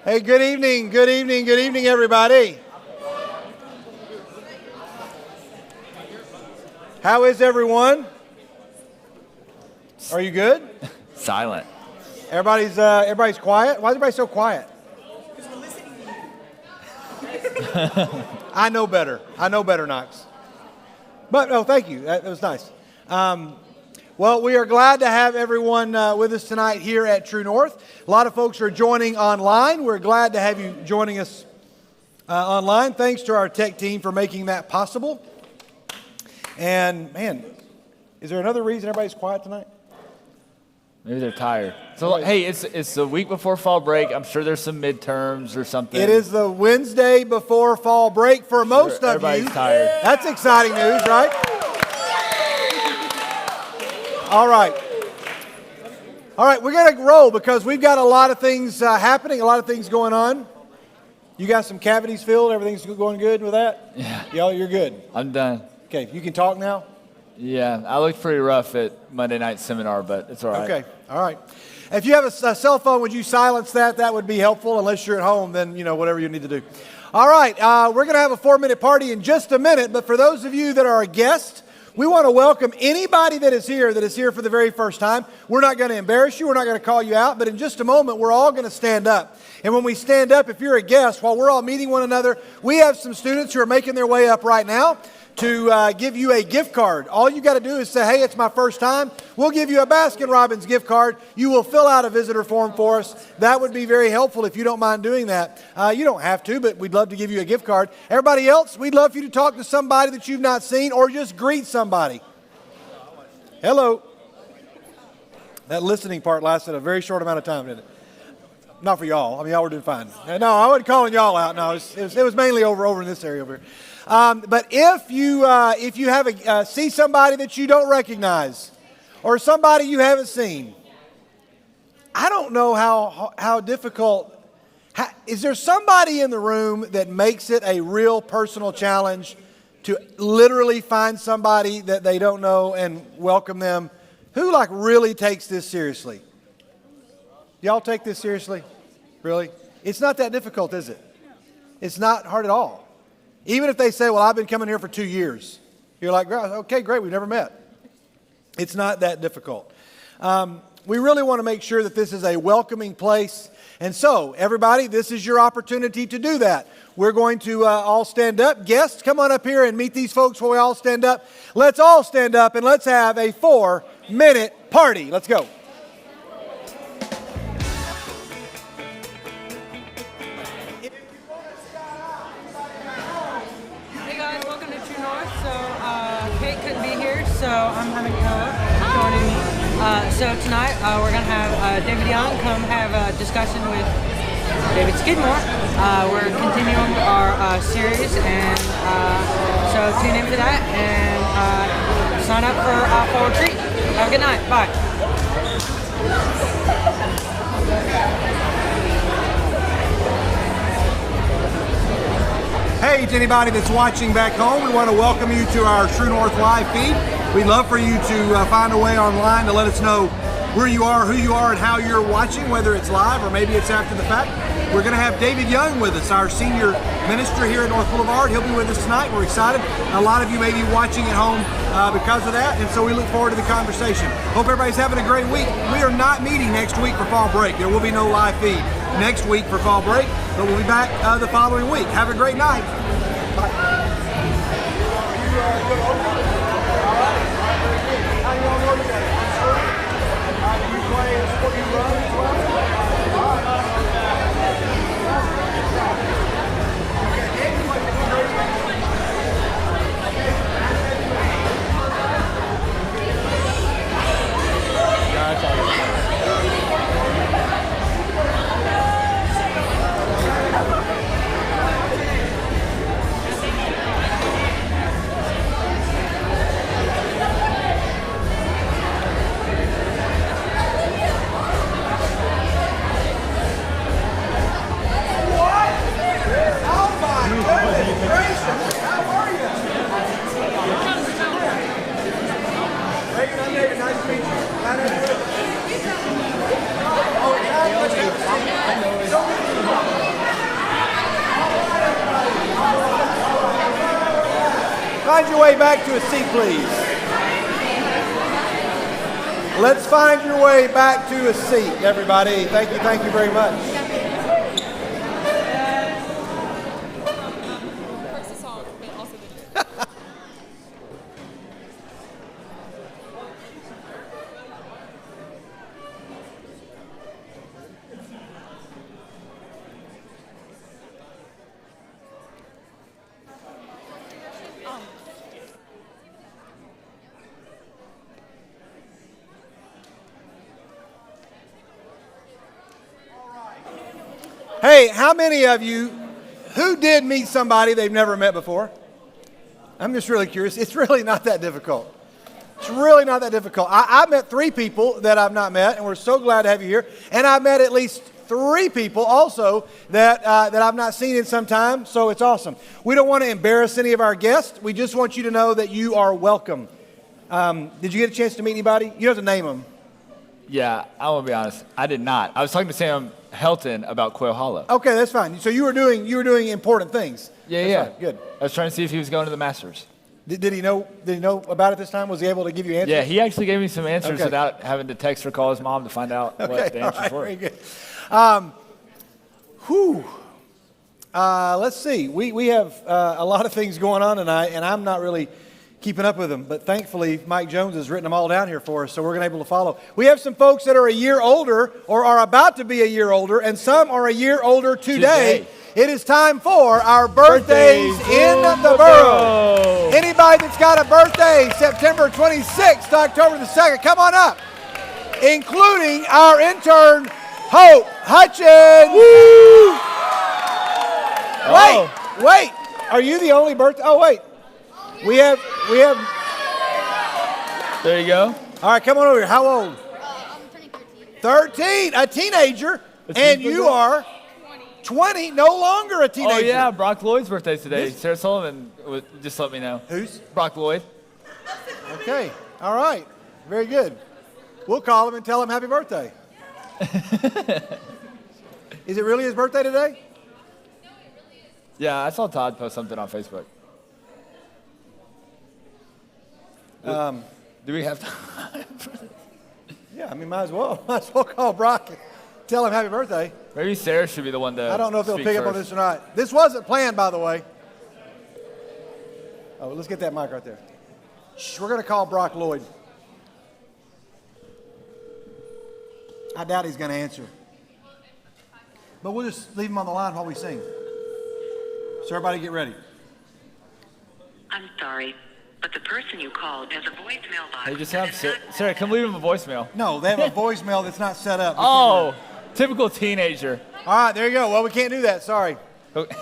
Hey, good evening, everybody. How is everyone? Are you good? Silent. Everybody's quiet? Why is everybody so quiet? Because we're listening to you. I know better, Knox. But, oh, thank you. That was nice. Well, we are glad to have everyone with us tonight here at True North. A lot of folks are joining online. We're glad to have you joining us online. Thanks to our tech team for making that possible. And, man, is there another reason everybody's quiet tonight? Maybe they're tired. So, hey, it's the week before fall break. I'm sure there's some midterms or something. It is the Wednesday before fall break for most of you. Everybody's tired. That's exciting news, right? All right, we're going to roll because we've got a lot of things happening, a lot of things going on. You got some cavities filled? Everything's going good with that? Yeah. Yo, you're good. I'm done. Okay, you can talk now? Yeah, I looked pretty rough at Monday night seminar, but it's all right. Okay, all right. If you have a cell phone, would you silence that? That would be helpful. Unless you're at home, then, whatever you need to do. All right, we're going to have a 4-minute party in just a minute, but for those of you that are a guest, we want to welcome anybody that is here for the very first time. We're not going to embarrass you. We're not going to call you out. But in just a moment, we're all going to stand up. And when we stand up, if you're a guest, while we're all meeting one another, we have some students who are making their way up right now to give you a gift card. All you got to do is say, hey, it's my first time. We'll give you a Baskin-Robbins gift card. You will fill out a visitor form for us. That would be very helpful if you don't mind doing that. You don't have to, but we'd love to give you a gift card. Everybody else, we'd love for you to talk to somebody that you've not seen or just greet somebody. Hello. That listening part lasted a very short amount of time, didn't it? Not for y'all. I mean, y'all were doing fine. No, I wasn't calling y'all out. No, it was mainly over in this area over here. But if you have see somebody that you don't recognize or somebody you haven't seen, I don't know how difficult. Is there somebody in the room that makes it a real personal challenge to literally find somebody that they don't know and welcome them? Who really takes this seriously? Y'all take this seriously? Really? It's not that difficult, is it? It's not hard at all. Even if they say, well, I've been coming here for 2 years. You're like, okay, great, we've never met. It's not that difficult. We really want to make sure that this is a welcoming place. And so, everybody, this is your opportunity to do that. We're going to all stand up. Guests, come on up here and meet these folks while we all stand up. Let's all stand up and let's have a 4-minute party. Let's go. So I'm having joining me. So tonight we're going to have David Young come have a discussion with David Skidmore. We're continuing our series, and so tune in for that and sign up for our fall retreat. Have a good night. Bye. Hey, to anybody that's watching back home, we want to welcome you to our True North live feed. We'd love for you to find a way online to let us know where you are, who you are, and how you're watching, whether it's live or maybe it's after the fact. We're going to have David Young with us, our senior minister here at North Boulevard. He'll be with us tonight. We're excited. A lot of you may be watching at home because of that, and so we look forward to the conversation. Hope everybody's having a great week. We are not meeting next week for fall break. There will be no live feed next week for fall break, but we'll be back the following week. Have a great night. Bye. How do you all know that? Do you play a sport you run as well? Find your way back to a seat, please. Let's find your way back to a seat, everybody. Thank you very much. Hey, how many of you who did meet somebody they've never met before? I'm just really curious. It's really not that difficult. It's really not that difficult. I met 3 people that I've not met, and we're so glad to have you here. And I've met at least 3 people also that I've not seen in some time, so it's awesome. We don't want to embarrass any of our guests. We just want you to know that you are welcome. Did you get a chance to meet anybody? You don't have to name them. Yeah, I will be honest. I did not. I was talking to Sam Helton about Quail Hollow. Okay, that's fine. So you were doing important things. Yeah, That's fine. Good. I was trying to see if he was going to the Masters. Did he know about it this time? Was he able to give you answers? Yeah, he actually gave me some answers Okay. without having to text or call his mom to find out what the all answers right, were. very good. Let's see. We have a lot of things going on tonight, and I'm not really keeping up with them. But thankfully, Mike Jones has written them all down here for us, so we're going to be able to follow. We have some folks that are a year older or are about to be a year older, and some are a year older today. It is time for our birthdays in the borough. Anybody that's got a birthday September 26th to October the 2nd, come on up, including our intern, Hope Hutchins. Oh. Wait. Are you the only birthday? Oh, wait. We have. There you go. All right, come on over here. How old? I'm turning 13. 13, a teenager, and you are 20, no longer a teenager. Oh, yeah, Brock Lloyd's birthday today. Sarah Sullivan just let me know. Who's? Brock Lloyd. Okay, all right. Very good. We'll call him and tell him happy birthday. Is it really his birthday today? Yeah, I saw Todd post something on Facebook. Do we have time? Yeah, I mean, might as well. Might as well call Brock and tell him happy birthday. Maybe Sarah should be the one to I don't know if they'll speak pick up on first. this or not. This wasn't planned, by the way. Oh, let's get that mic right there. Shh, we're going to call Brock Lloyd. I doubt he's going to answer. But we'll just leave him on the line while we sing. So everybody get ready. I'm sorry, but the person you called has a voicemail box. Hey, just have Sarah, come leave him a voicemail. No, they have a voicemail that's not set up. Oh, typical teenager. All right, there you go. Well, we can't do that. Sorry.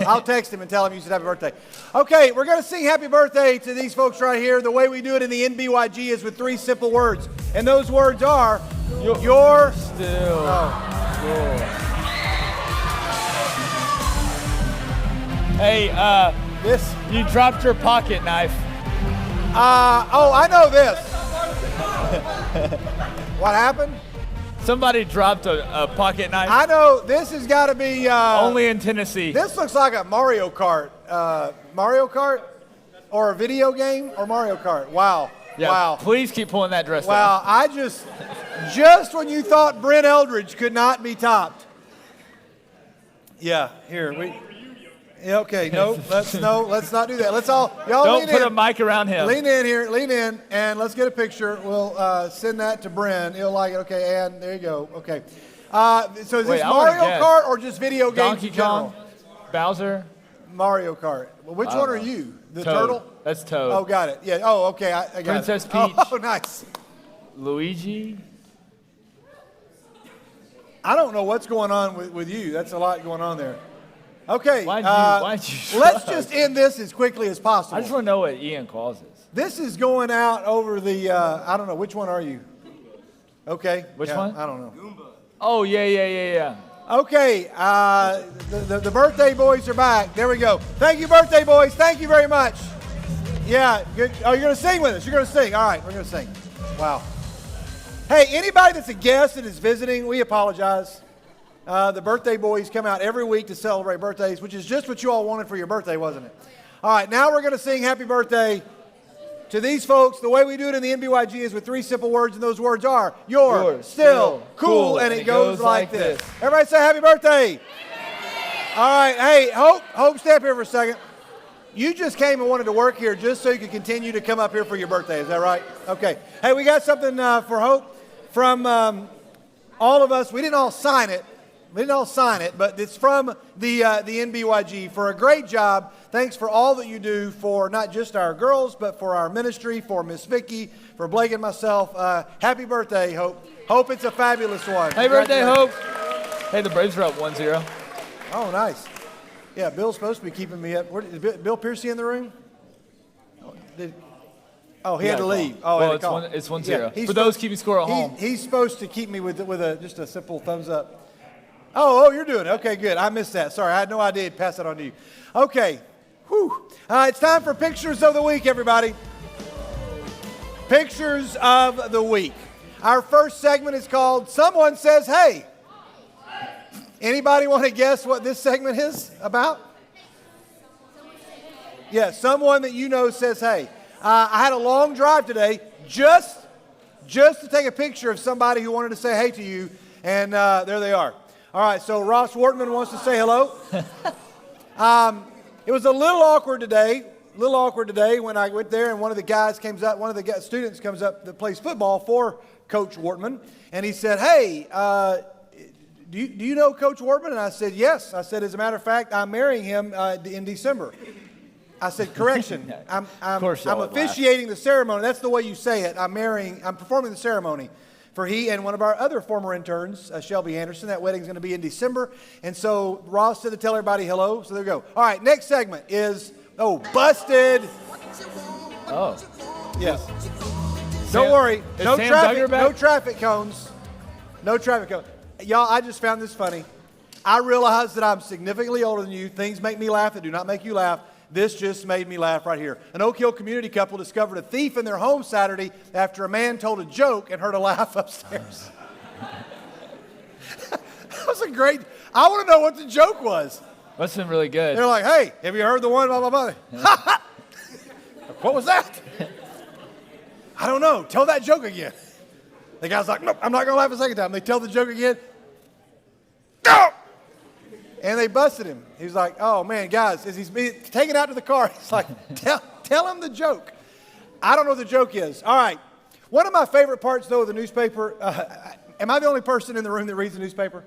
I'll text him and tell him you should have a birthday. Okay, we're going to sing happy birthday to these folks right here. The way we do it in the NBYG is with 3 simple words. And those words are, you're still cool. Hey, this. you dropped your pocket knife. I know this. What happened? Somebody dropped a pocket knife. I know this has got to be. Only in Tennessee. This looks like a Mario Kart. Mario Kart? Or a video game? Or Mario Kart? Wow. Yeah, Wow. please keep pulling that dress down. Wow. I just when you thought Brent Eldridge could not be topped. Yeah, here. Yeah, okay, let's not do that. Let's all, y'all Don't lean put in. a mic around him. Lean in here, lean in, and let's get a picture. We'll send that to Brent. He'll like it. Okay, and there you go. Okay. So is Wait, this I wanna Mario guess. Kart or just video games Donkey in general? Kong, Bowser, Mario Kart. Well, which one are you? The Toad. turtle? That's Toad. Oh, got it. Yeah. Oh, okay. I got Princess it. Peach. Oh, nice. Luigi. I don't know what's going on with you. That's a lot going on there. Okay. Why'd you let's shrug? just end this as quickly as possible. I just want to know what Ian calls it. This is going out over the, I don't know, which one are you? Okay. Which yeah, one? I don't know. Oh, yeah. Okay, the birthday boys are back. There we go. Thank you, birthday boys. Thank you very much. Yeah, good. Oh, you're going to sing with us. You're going to sing. All right, we're going to sing. Wow. Hey, anybody that's a guest that is visiting, we apologize. The birthday boys come out every week to celebrate birthdays, which is just what you all wanted for your birthday, wasn't it? All right, now we're going to sing happy birthday to these folks. The way we do it in the NBYG is with 3 simple words, and those words are, you're still cool, and it goes like this. Everybody say happy birthday. All right, hey, Hope, stay up here for a second. You just came and wanted to work here just so you could continue to come up here for your birthday. Is that right? Okay. Hey, we got something for Hope from all of us. We didn't all sign it. But it's from the NBYG for a great job. Thanks for all that you do for not just our girls, but for our ministry, for Miss Vicky, for Blake and myself. Happy birthday, Hope. Hope it's a fabulous one. Happy birthday, Hope. Hey, the Braves are up 1-0. Oh, nice. Yeah, Bill's supposed to be keeping me up. Is Bill Piercy in the room? He had to leave. Oh, well, it's 1-0. Yeah, for those keeping score at home. He's supposed to keep me with just a simple thumbs up. Oh, you're doing it. Okay, good. I missed that. Sorry, I had no idea he'd pass that on to you. Okay. Whew. It's time for Pictures of the Week, everybody. Pictures of the Week. Our first segment is called Someone Says Hey. Anybody want to guess what this segment is about? Yeah, someone that you know says hey. I had a long drive today just to take a picture of somebody who wanted to say hey to you, and there they are. All right, so Ross Wortman wants to say hello. It was a little awkward today when I went there and one of the students comes up that plays football for Coach Wortman, and he said, hey, do you know Coach Wortman? And I said, yes. I said, as a matter of fact, I'm marrying him in December. I said, correction, I'm officiating the ceremony. That's the way you say it. I'm performing the ceremony for he and one of our other former interns, Shelby Anderson. That wedding's going to be in December. And so Ross said to tell everybody hello. So there we go. All right, next segment is, busted. Oh. Yes. Don't worry. No traffic cones. No traffic cones. Y'all, I just found this funny. I realize that I'm significantly older than you. Things make me laugh that do not make you laugh. This just made me laugh right here. An Oak Hill community couple discovered a thief in their home Saturday after a man told a joke and heard a laugh upstairs. That was I want to know what the joke was. Must have been really good. They're like, hey, have you heard the one, blah, blah, blah. What was that? I don't know. Tell that joke again. The guy's like, nope, I'm not going to laugh a second time. They tell the joke again. No! And they busted him. He was like, oh, man, guys, as he's being taken out to the car, he's like, tell him the joke. I don't know what the joke is. All right. One of my favorite parts, though, of the newspaper, am I the only person in the room that reads the newspaper?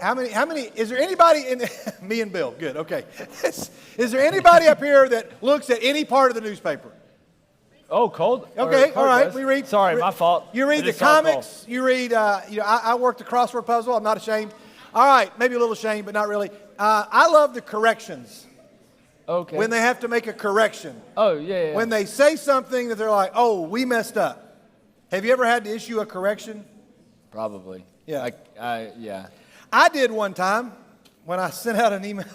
How many, is there anybody in, me and Bill, good, okay. Is there anybody up here that looks at any part of the newspaper? Oh, cold? Okay, all right, we read. Sorry, my fault. You read the comics, you read, I worked the crossword puzzle, I'm not ashamed. All right, maybe a little ashamed, but not really. I love the corrections. Okay. When they have to make a correction. Oh, yeah. When they say something that they're like, oh, we messed up. Have you ever had to issue a correction? Probably. Yeah. Yeah. I did one time when I sent out an email.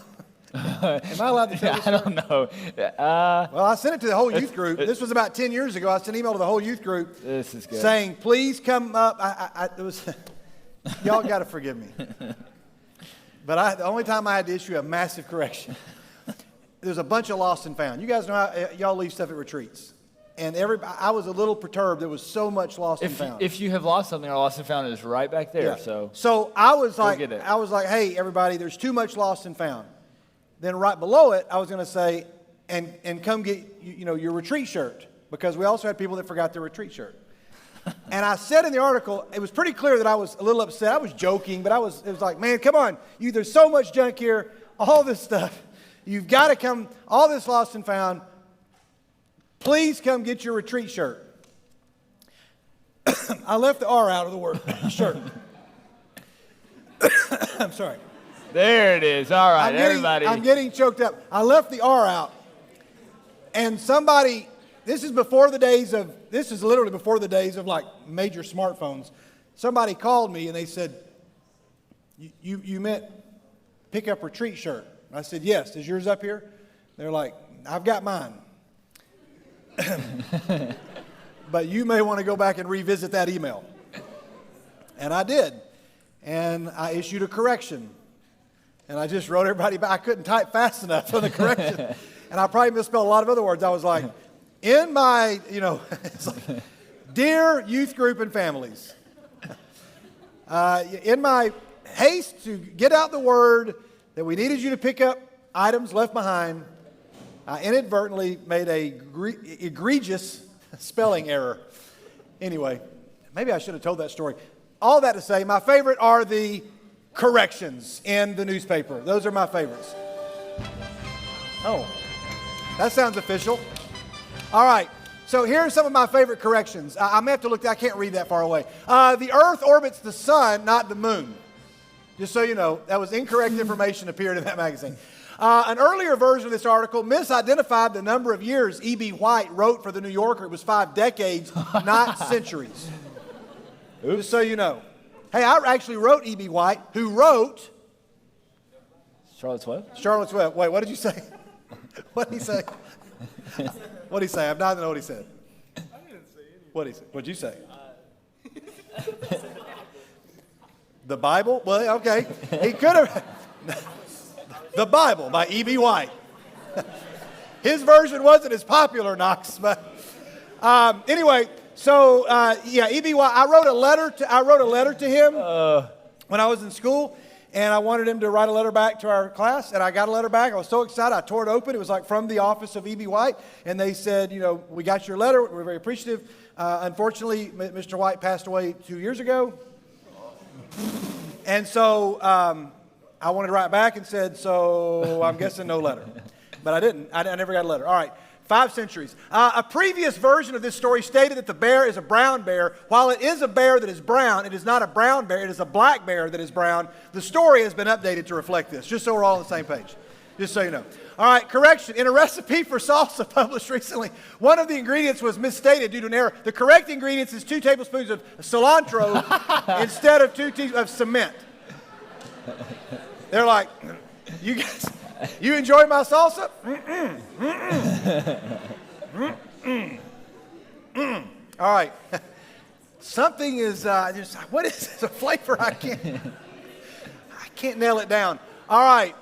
Am I allowed to tell this? I don't know. Well, I sent it to the whole youth group. This was about 10 years ago. I sent an email to the whole youth group. This is good. Saying, please come up. It was, y'all got to forgive me. But the only time I had to issue a massive correction, there's a bunch of lost and found. You guys know how y'all leave stuff at retreats. And I was a little perturbed. There was so much lost and found. If you have lost something, our lost and found is right back there. Yeah. So I was like, hey, everybody, there's too much lost and found. Then right below it, I was going to say, and come get your retreat shirt, because we also had people that forgot their retreat shirt. And I said in the article, it was pretty clear that I was a little upset. I was joking, but it was like, man, come on, there's so much junk here, all this stuff. You've got to come, all this lost and found. Please come get your retreat shirt. I left the R out of the word shirt. I'm sorry. There it is. All right, everybody. I'm getting choked up. I left the R out. And somebody, this is literally before the days of like major smartphones. Somebody called me and they said, you meant pick up retreat shirt. I said, yes. Is yours up here? They're like, I've got mine. But you may want to go back and revisit that email. And I did. And I issued a correction. And I just wrote everybody back. I couldn't type fast enough on the correction. and I probably misspelled a lot of other words. I was like, in my, it's like, dear youth group and families, in my haste to get out the word that we needed you to pick up items left behind, I inadvertently made a egregious spelling error. Anyway, maybe I should have told that story. All that to say, my favorite are the corrections in the newspaper. Those are my favorites. Oh, that sounds official. All right, so here are some of my favorite corrections. I'm going to have to look, I can't read that far away. The Earth orbits the sun, not the moon. Just so you know, that was incorrect information appeared in that magazine. An earlier version of this article misidentified the number of years E.B. White wrote for The New Yorker. It was 5 decades, not centuries. Oops. Just so you know. Hey, I actually wrote E.B. White, who wrote... Charlotte's Web? Charlotte's Web. Wait, what did you say? What did he say? What did he say? I'm not going to know what he said. I didn't say anything. What did he say? What did you say? The Bible? Well, okay. He could have... The Bible by E.B. White. His version wasn't as popular, Knox, but anyway... So E.B. White. I wrote a letter to him when I was in school, and I wanted him to write a letter back to our class, and I got a letter back. I was so excited. I tore it open. It was like from the office of E.B. White, and they said, we got your letter. We're very appreciative. Unfortunately, Mr. White passed away 2 years ago, and so I wanted to write back and said, so I'm guessing no letter, but I didn't. I never got a letter. All right. 5 centuries. A previous version of this story stated that the bear is a brown bear. While it is a bear that is brown, it is not a brown bear. It is a black bear that is brown. The story has been updated to reflect this, just so we're all on the same page. Just so you know. All right, correction. In a recipe for salsa published recently, one of the ingredients was misstated due to an error. The correct ingredients is 2 tablespoons of cilantro instead of 2 teaspoons of cement. They're like, you guys... You enjoy my salsa? All right. Something is just, what is this? A flavor I can't nail it down. All right.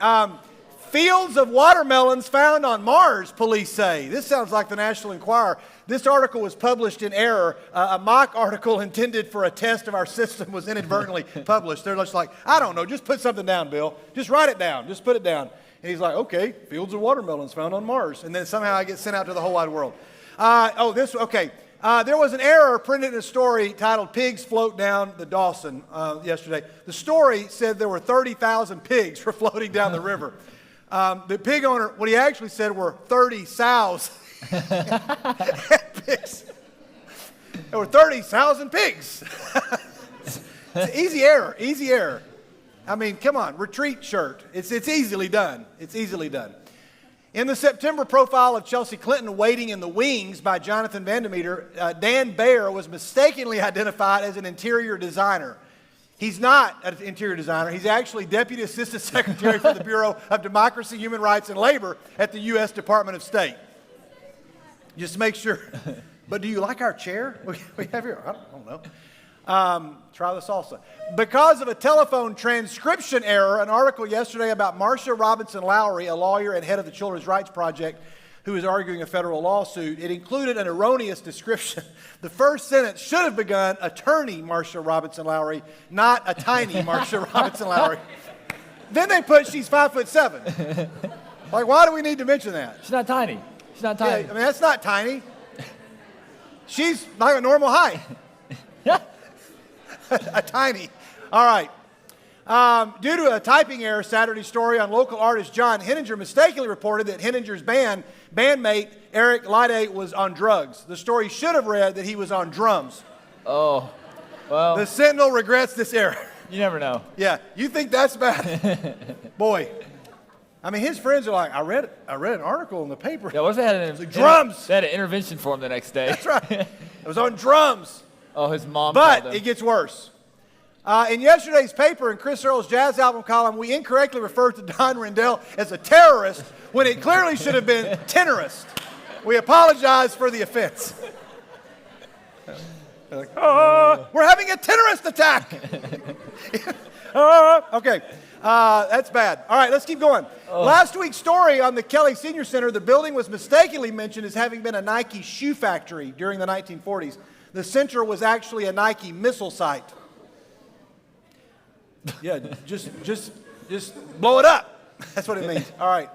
Fields of watermelons found on Mars, police say. This sounds like the National Enquirer. This article was published in error. A mock article intended for a test of our system was inadvertently published. They're just like, I don't know, just put something down, Bill. Just write it down. Just put it down. And he's like, okay, fields of watermelons found on Mars. And then somehow I get sent out to the whole wide world. There was an error printed in a story titled Pigs Float Down the Dawson yesterday. The story said there were 30,000 pigs were floating down the river. The pig owner, what he actually said were 30 sows. Pigs. There were 30,000 pigs. It's an easy error. I mean, come on, retreat shirt. It's easily done. It's easily done. In the September profile of Chelsea Clinton, Waiting in the Wings by Jonathan Vandermeter, Dan Baer was mistakenly identified as an interior designer. He's not an interior designer. He's actually Deputy Assistant Secretary for the Bureau of Democracy, Human Rights, and Labor at the U.S. Department of State. Just make sure. But do you like our chair we have here? I don't know. Try the salsa. Because of a telephone transcription error, an article yesterday about Marcia Robinson Lowry, a lawyer and head of the Children's Rights Project, who is arguing a federal lawsuit, it included an erroneous description. The first sentence should have begun, attorney Marcia Robinson Lowry, not a tiny Marcia Robinson Lowry. Then they put she's 5'7". Like, why do we need to mention that? She's not tiny. She's not tiny. Yeah, I mean, that's not tiny. She's like a normal height. A tiny. All right. Due to a typing error, Saturday story on local artist John Henninger mistakenly reported that Henninger's bandmate Eric Lyde was on drugs. The story should have read that he was on drums. Oh, well. The Sentinel regrets this error. You never know. Yeah, you think that's bad? Boy. I mean, his friends are like, I read an article in the paper. Yeah, what if they had drums? They had an intervention for him the next day. That's right. It was on drums. Oh, his mom. But it gets worse. In yesterday's paper, in Chris Earle's jazz album column, we incorrectly referred to Don Rendell as a terrorist when it clearly should have been tenorist. We apologize for the offense. Like, we're having a tenorist attack. Okay. That's bad. All right, let's keep going. Last week's story on the Kelly Senior Center, the building was mistakenly mentioned as having been a Nike shoe factory during the 1940s. The center was actually a Nike missile site. Yeah, just blow it up. That's what it means. All right.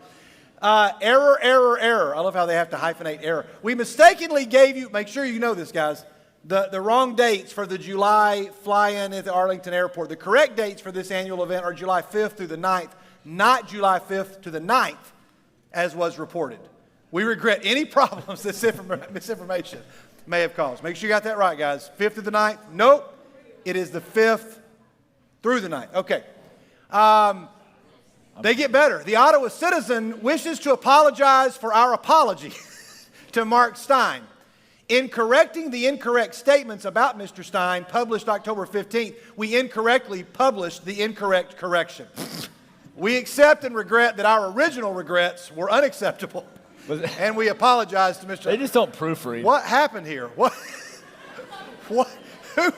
Error. I love how they have to hyphenate error. We mistakenly gave you, make sure you know this, guys, the wrong dates for the July fly-in at the Arlington Airport. The correct dates for this annual event are July 5th through the 9th, not July 5th to the 9th, as was reported. We regret any problems this misinformation may have caused. Make sure you got that right, guys. 5th through the 9th? Nope. It is the 5th through the 9th. Okay. They get better. The Ottawa Citizen wishes to apologize for our apology to Mark Stein. In correcting the incorrect statements about Mr. Stein published October 15th, we incorrectly published the incorrect correction. We accept and regret that our original regrets were unacceptable, and we apologize to Mr. They just don't proofread. What happened here? What? Who?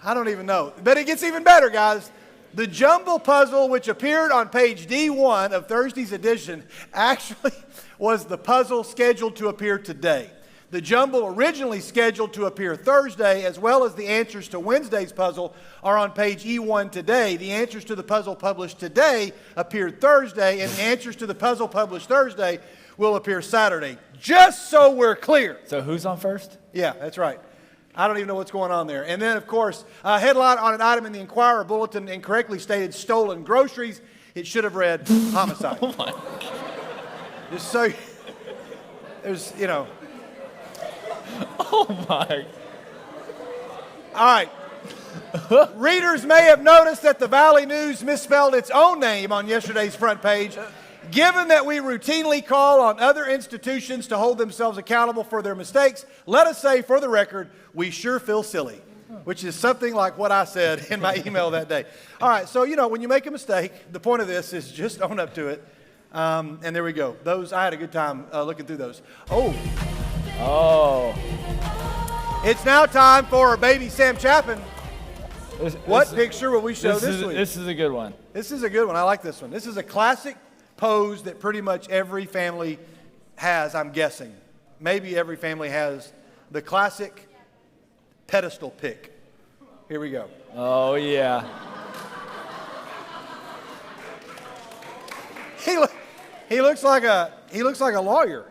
I don't even know. But it gets even better, guys. The jumble puzzle, which appeared on page D1 of Thursday's edition, actually was the puzzle scheduled to appear today. The jumble originally scheduled to appear Thursday, as well as the answers to Wednesday's puzzle, are on page E1 today. The answers to the puzzle published today appeared Thursday, and the answers to the puzzle published Thursday will appear Saturday. Just so we're clear. So who's on first? Yeah, that's right. I don't even know what's going on there. And then, of course, a headline on an item in the Inquirer bulletin incorrectly stated stolen groceries. It should have read homicide. Oh my. Just so there's, you know. Oh my. All right. Readers may have noticed that the Valley News misspelled its own name on yesterday's front page. Given that we routinely call on other institutions to hold themselves accountable for their mistakes, let us say, for the record, we sure feel silly, which is something like what I said in my email that day. All right, so, you know, when you make a mistake, the point of this is just own up to it. And there we go. Those, I had a good time looking through those. Oh. It's now time for baby Sam Chapman. What picture will we show this week? This is a good one. This is a good one. I like this one. This is a classic pose that pretty much every family has, I'm guessing. Maybe every family has the classic pedestal pick. Here we go. Oh, yeah. He looks like a lawyer.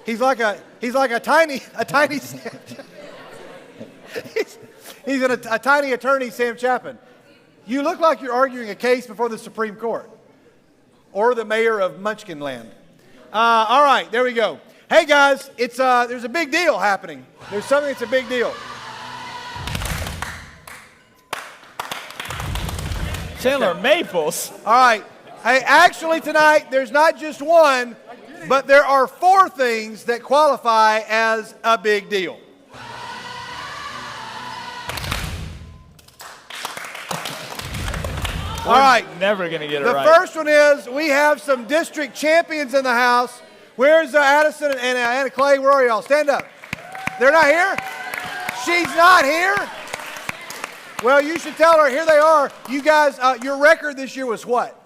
He's like a tiny he's a tiny attorney, Sam Chapman. You look like you're arguing a case before the Supreme Court or the mayor of Munchkinland. All right, there we go. Hey guys, there's a big deal happening. There's something that's a big deal. Chandler Maples. All right. Hey, actually tonight there's not just one, but there are 4 things that qualify as a big deal. All right. Never going to get it right. The first one is we have some district champions in the house. Where's Addison and Anna Clay? Where are y'all? Stand up. They're not here? She's not here? Well, you should tell her. Here they are. You guys, your record this year was what?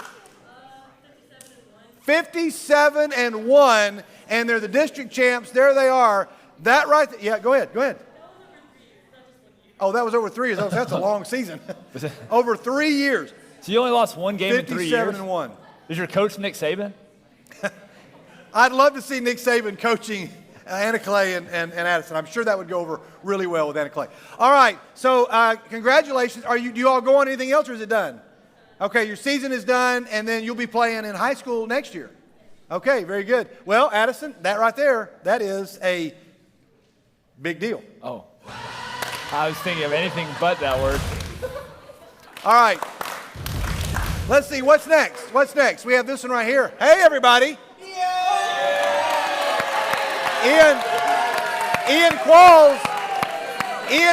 57-1, and they're the district champs. There they are. That right there. Yeah, go ahead. Oh, that was over 3 years. That's a long season. Over 3 years. So you only lost one game in 3 years? 57-1. Is your coach Nick Saban? I'd love to see Nick Saban coaching Anna Clay and Addison. I'm sure that would go over really well with Anna Clay. All right, so congratulations. Do you all go on anything else, or is it done? Okay, your season is done, and then you'll be playing in high school next year. Okay, very good. Well, Addison, that right there, that is a big deal. Oh. I was thinking of anything but that word. All right. Let's see, what's next? We have this one right here. Hey, everybody. Ian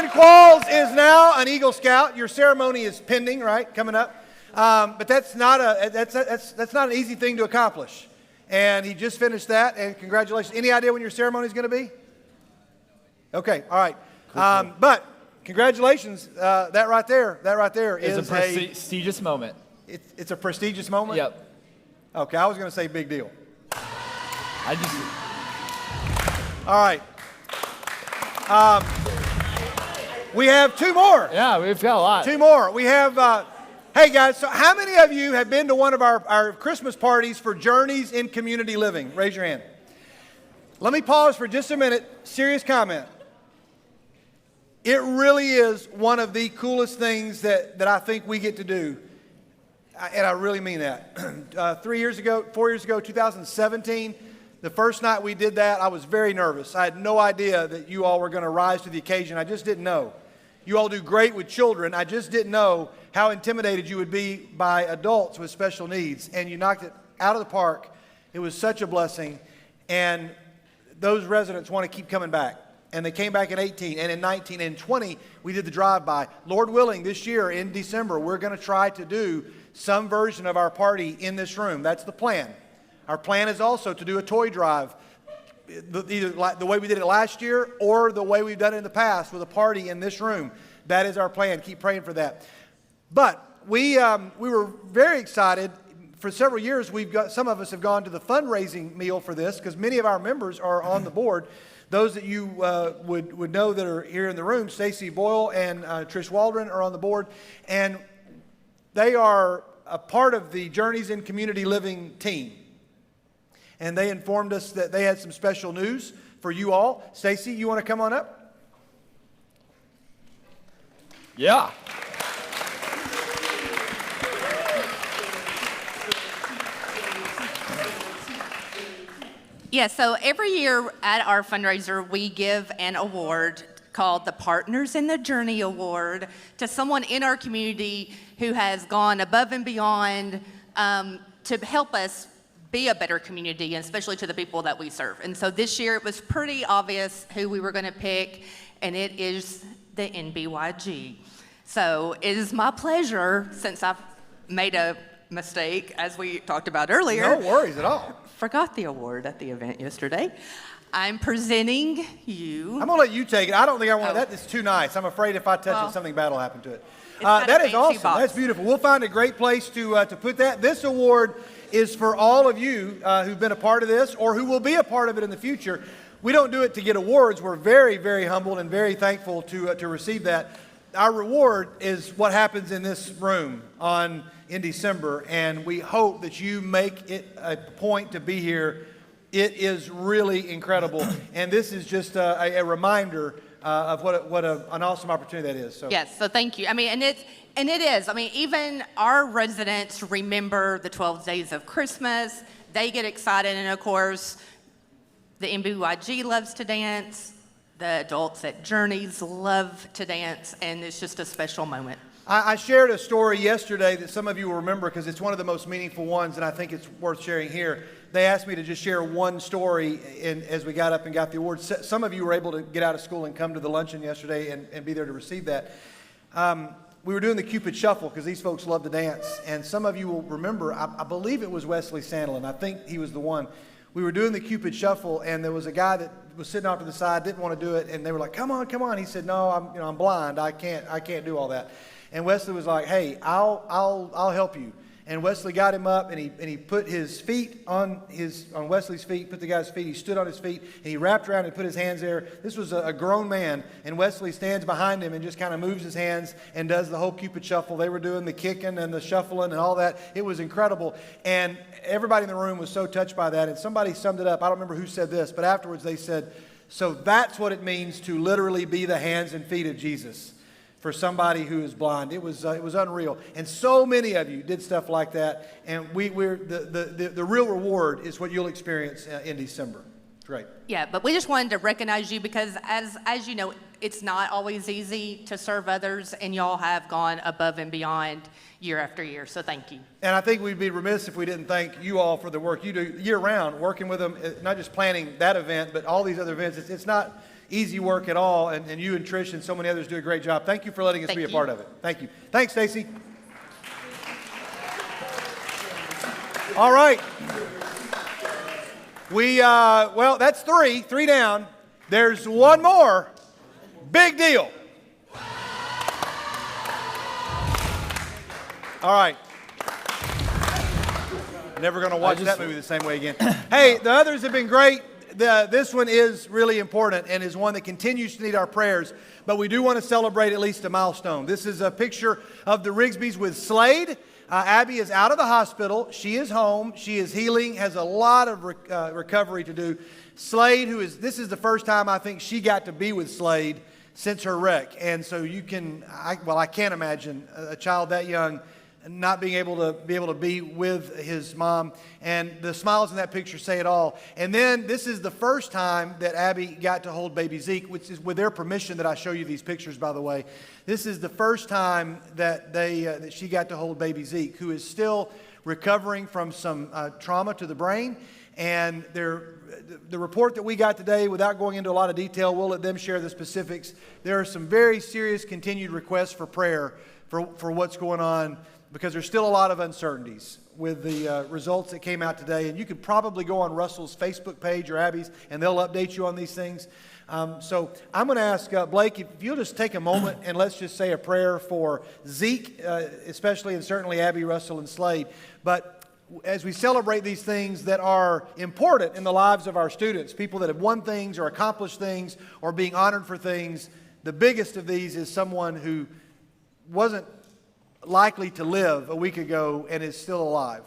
Qualls is now an Eagle Scout. Your ceremony is pending, right? Coming up. But that's not an easy thing to accomplish. And he just finished that, and congratulations. Any idea when your ceremony is going to be? Okay, all right. Cool. But congratulations. That right there is a prestigious moment. It's a prestigious moment? Yep. Okay, I was going to say big deal. I just. All right. We have two more. Yeah, we've got a lot. Two more. We have, hey guys, so how many of you have been to one of our Christmas parties for Journeys in Community Living? Raise your hand. Let me pause for just a minute. Serious comment. It really is one of the coolest things that I think we get to do. And I really mean that. 4 years ago, 2017, the first night we did that, I was very nervous. I had no idea that you all were going to rise to the occasion. I just didn't know. You all do great with children. I just didn't know how intimidated you would be by adults with special needs. And you knocked it out of the park. It was such a blessing. And those residents want to keep coming back. And they came back in 18, and in 19, and 20, we did the drive-by. Lord willing, this year in December, we're going to try to do some version of our party in this room. That's the plan. Our plan is also to do a toy drive, either the way we did it last year or the way we've done it in the past with a party in this room. That is our plan. Keep praying for that. But we were very excited. For several years, some of us have gone to the fundraising meal for this because many of our members are on the board. Those that you would know that are here in the room, Stacy Boyle and Trish Waldron are on the board, and they are a part of the Journeys in Community Living team. And they informed us that they had some special news for you all. Stacy, you want to come on up? Yeah. Yeah, so every year at our fundraiser, we give an award called the Partners in the Journey Award to someone in our community who has gone above and beyond to help us be a better community, and especially to the people that we serve. And so this year it was pretty obvious who we were going to pick, and it is the NBYG. So it is my pleasure, since I've made a mistake, as we talked about earlier. No worries at all. Forgot the award at the event yesterday. I'm presenting you. I'm going to let you take it. I don't think I want that. It's too nice. I'm afraid if I touch it, something bad will happen to it. That is awesome. Box. That's beautiful. We'll find a great place to put that. This award is for all of you who've been a part of this or who will be a part of it in the future. We don't do it to get awards. We're very, very humbled and very thankful to receive that. Our reward is what happens in this room in December, and we hope that you make it a point to be here. It is really incredible, and this is just a reminder of what an awesome opportunity that is. So. Yes, so thank you. I mean, and it is. I mean, even our residents remember the 12 days of Christmas. They get excited, and of course, the MBYG loves to dance. The adults at Journeys love to dance, and it's just a special moment. I shared a story yesterday that some of you will remember because it's one of the most meaningful ones, and I think it's worth sharing here. They asked me to just share one story as we got up and got the awards. Some of you were able to get out of school and come to the luncheon yesterday and be there to receive that. We were doing the Cupid Shuffle because these folks love to dance, and some of you will remember, I believe it was Wesley Sandlin. I think he was the one. We were doing the Cupid Shuffle, and there was a guy that was sitting off to the side, didn't want to do it, and they were like, "Come on, come on." He said, "No, I'm blind. I can't do all that." And Wesley was like, "Hey, I'll help you." And Wesley got him up, and he put his feet on Wesley's feet, put the guy's feet. He stood on his feet, and he wrapped around and put his hands there. This was a grown man, and Wesley stands behind him and just kind of moves his hands and does the whole Cupid Shuffle. They were doing the kicking and the shuffling and all that. It was incredible, and everybody in the room was so touched by that. And somebody summed it up. I don't remember who said this, but afterwards they said, "So that's what it means to literally be the hands and feet of Jesus." For somebody who is blind. It was unreal. And so many of you did stuff like that. And the real reward is what you'll experience in December. It's great. Yeah, but we just wanted to recognize you because as you know, it's not always easy to serve others, and y'all have gone above and beyond year after year. So thank you. And I think we'd be remiss if we didn't thank you all for the work you do year round, working with them, not just planning that event, but all these other events. It's not easy work at all, and you and Trish and so many others do a great job. Thank you for letting us be a part of it. Thank you. Thanks, Stacy. All right. Well, that's three down. There's one more. Big deal. All right. never going to watch that movie the same way again. Hey, the others have been great. This one is really important and is one that continues to need our prayers, but we do want to celebrate at least a milestone. This is a picture of the Rigsbys with Slade. Abby is out of the hospital. She is home. She is healing, has a lot of recovery to do. Slade, this is the first time I think she got to be with Slade since her wreck. And so I can't imagine a child that young not being able to be with his mom. And the smiles in that picture say it all. And then this is the first time that Abby got to hold baby Zeke, which is with their permission that I show you these pictures, by the way. This is the first time that she got to hold baby Zeke, who is still recovering from some trauma to the brain. And the report that we got today, without going into a lot of detail, we'll let them share the specifics. There are some very serious continued requests for prayer for what's going on, because there's still a lot of uncertainties with the results that came out today. And you could probably go on Russell's Facebook page or Abby's, and they'll update you on these things. So I'm going to ask Blake, if you'll just take a moment and let's just say a prayer for Zeke, especially, and certainly Abby, Russell, and Slade. But as we celebrate these things that are important in the lives of our students, people that have won things or accomplished things or being honored for things, the biggest of these is someone who wasn't likely to live a week ago and is still alive.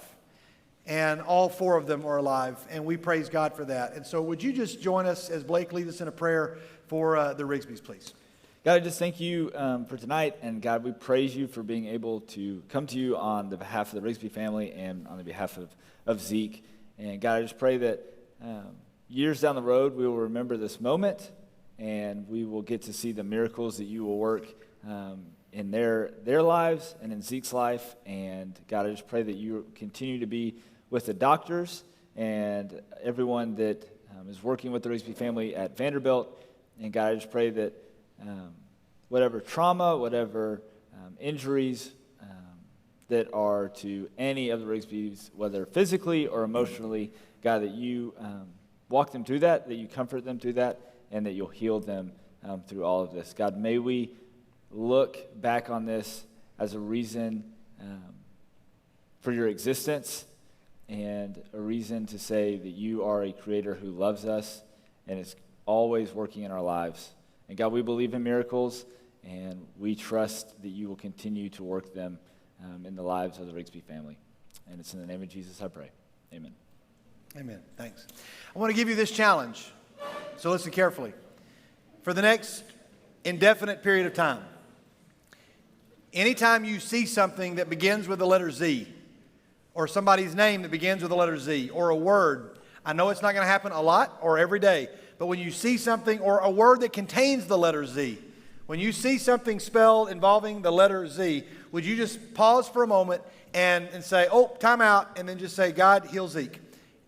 And all four of them are alive, and we praise God for that. And so would you just join us as Blake leads us in a prayer for the Rigsbys, please? God, I just thank you for tonight, and God, we praise you for being able to come to you on the behalf of the Rigsby family and on the behalf of Zeke. And God, I just pray that years down the road we will remember this moment, and we will get to see the miracles that you will work in their lives and in Zeke's life. And God, I just pray that you continue to be with the doctors and everyone that is working with the Rigsby family at Vanderbilt. And God, I just pray that whatever trauma, whatever injuries that are to any of the Rigsbys, whether physically or emotionally, God, that you walk them through that you comfort them through that, and that you'll heal them through all of this. God, may we look back on this as a reason for your existence and a reason to say that you are a creator who loves us and is always working in our lives. And God, we believe in miracles, and we trust that you will continue to work them in the lives of the Rigsby family. And it's in the name of Jesus I pray. Amen. Amen. Thanks. I want to give you this challenge, so listen carefully. For the next indefinite period of time, anytime you see something that begins with the letter Z, or somebody's name that begins with the letter Z, or a word, I know it's not going to happen a lot or every day, but when you see something, or a word that contains the letter Z, when you see something spelled involving the letter Z, would you just pause for a moment and say, oh, time out, and then just say, God, heal Zeke.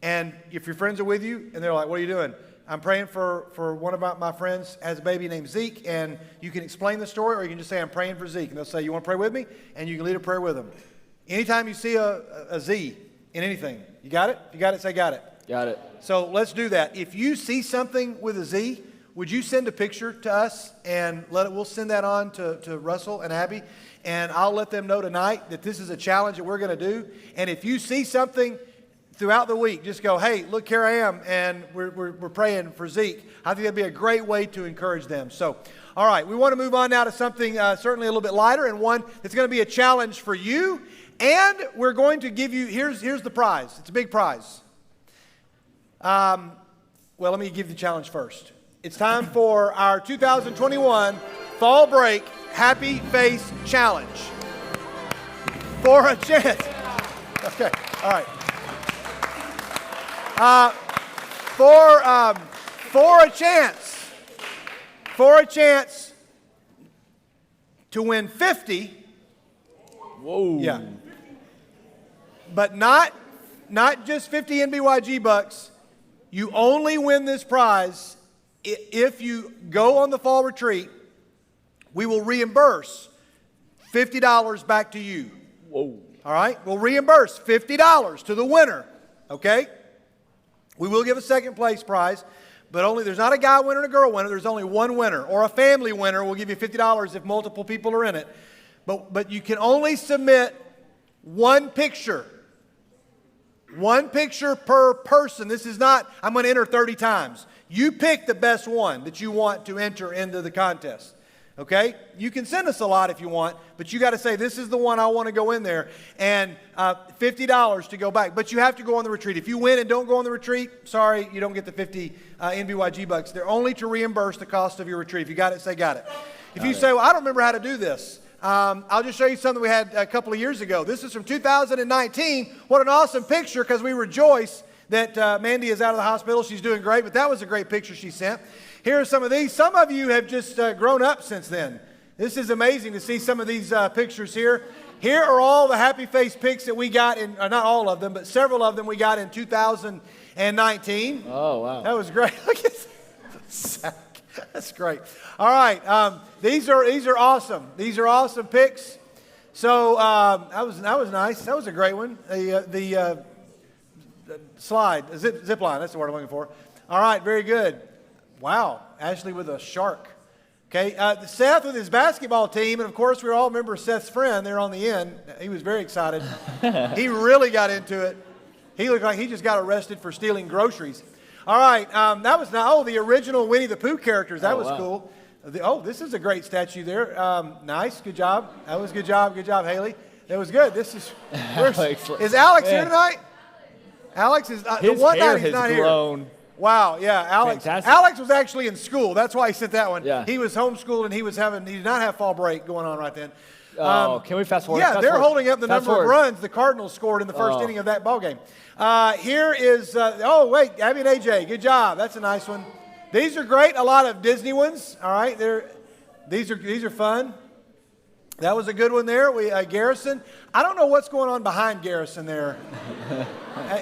And if your friends are with you, and they're like, what are you doing? I'm praying for one of my friends has a baby named Zeke, and you can explain the story, or you can just say, I'm praying for Zeke. And they'll say, you want to pray with me? And you can lead a prayer with them. Anytime you see a Z in anything, you got it? If you got it, say got it. Got it. So let's do that. If you see something with a Z, would you send a picture to us, and we'll send that on to Russell and Abby, and I'll let them know tonight that this is a challenge that we're going to do. And if you see something throughout the week, just go, hey, look, here I am, and we're praying for Zeke. I think that'd be a great way to encourage them. So, all right, we want to move on now to something certainly a little bit lighter, and one that's going to be a challenge for you. And we're going to give you, here's the prize. It's a big prize. Well, let me give you the challenge first. It's time for our 2021 Fall Break Happy Face Challenge. For a chance. Okay, all right. For a chance to win 50. Whoa. Yeah. But not just 50 NBYG bucks. You only win this prize if you go on the fall retreat. We will reimburse $50 back to you. Whoa. All right? We'll reimburse $50 to the winner. Okay? We will give a second place prize, but there's not a guy winner and a girl winner. There's only one winner, or a family winner. We'll give you $50 if multiple people are in it. But you can only submit one picture One picture per person. This is not, I'm going to enter 30 times. You pick the best one that you want to enter into the contest. Okay? You can send us a lot if you want, but you got to say, this is the one I want to go in there, and $50 to go back. But you have to go on the retreat. If you win and don't go on the retreat, sorry, you don't get the 50 NBYG bucks. They're only to reimburse the cost of your retreat. If you got it, say got it. If you say, well, I don't remember how to do this, I'll just show you something we had a couple of years ago. This is from 2019. What an awesome picture, because we rejoice that Mandy is out of the hospital. She's doing great, but that was a great picture she sent. Here are some of these. Some of you have just grown up since then. This is amazing to see some of these pictures here. Here are all the happy face pics that we got in, not all of them, but several of them we got in 2019. Oh, wow. That was great. Look at that. That's great. All right. These are awesome. These are awesome pics. So that was nice. That was a great one. The slide, zip line. That's the word I'm looking for. All right. Very good. Wow. Ashley with a shark. Okay. Seth with his basketball team, and of course we all remember Seth's friend there on the end. He was very excited. He really got into it. He looked like he just got arrested for stealing groceries. All right, that was the original Winnie the Pooh characters. That was wow. Cool. This is a great statue there. Nice, good job. That was good job, Haley. That was good. This is is Alex here tonight? Alex is his the one hair night he's has not grown. here. Wow, yeah, Alex. Fantastic. Alex was actually in school. That's why he sent that one. Yeah. He was homeschooled and he did not have fall break going on right then. Can we fast forward? Yeah, fast they're forward. holding up the Fast number forward. of runs the Cardinals scored in the first inning of that ball game. Here is, Abby and AJ, good job. That's a nice one. These are great. A lot of Disney ones. All right, these are fun. That was a good one there. Garrison. I don't know what's going on behind Garrison there.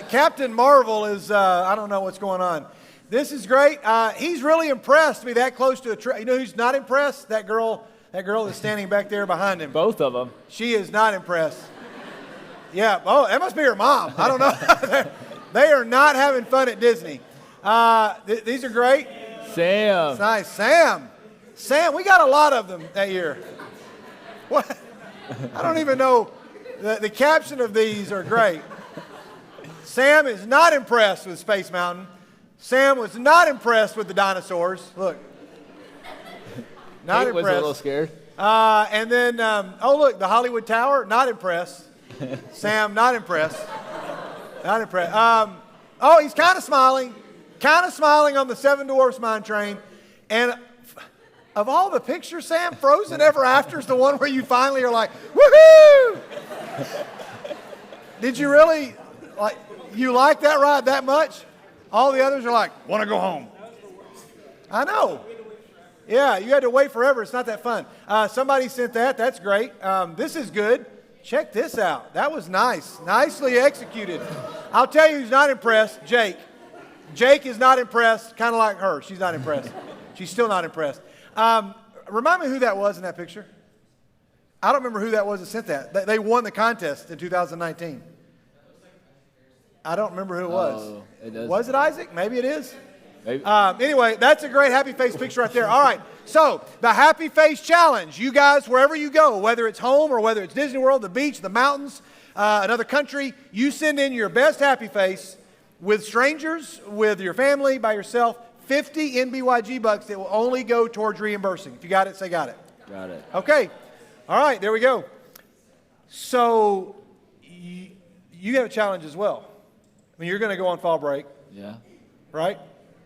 Captain Marvel is. I don't know what's going on. This is great. He's really impressed to be that close to a tree. You know who's not impressed? That girl that's standing back there behind him. Both of them. She is not impressed. Yeah. Oh, that must be her mom. I don't know. They are not having fun at Disney. These are great. Sam. It's nice. Sam, we got a lot of them that year. What? I don't even know. The caption of these are great. Sam is not impressed with Space Mountain. Sam was not impressed with the dinosaurs. Look. Not Kate was a little scared. And then, look, the Hollywood Tower, not impressed. Sam, not impressed. Not impressed. He's kind of smiling on the Seven Dwarfs Mine Train. And of all the pictures, Sam, Frozen Ever After is the one where you finally are like, woohoo! Did you really, like that ride that much? All the others are like, want to go home. I know. Yeah, you had to wait forever. It's not that fun. Somebody sent that. That's great. This is good. Check this out. That was nice. Nicely executed. I'll tell you who's not impressed. Jake. Jake is not impressed, kind of like her. She's not impressed. She's still not impressed. Remind me who that was in that picture. I don't remember who that was that sent that. They won the contest in 2019. I don't remember who it was. Oh, it does. Was it Isaac? Maybe it is. Maybe. Anyway, that's a great happy face picture right there. All right, so the happy face challenge. You guys, wherever you go, whether it's home or whether it's Disney World, the beach, the mountains, another country, you send in your best happy face with strangers, with your family, by yourself, 50 NBYG bucks that will only go towards reimbursing. If you got it, say got it. Got it. Okay. All right, there we go. So you have a challenge as well. I mean, you're going to go on fall break, Yeah. right?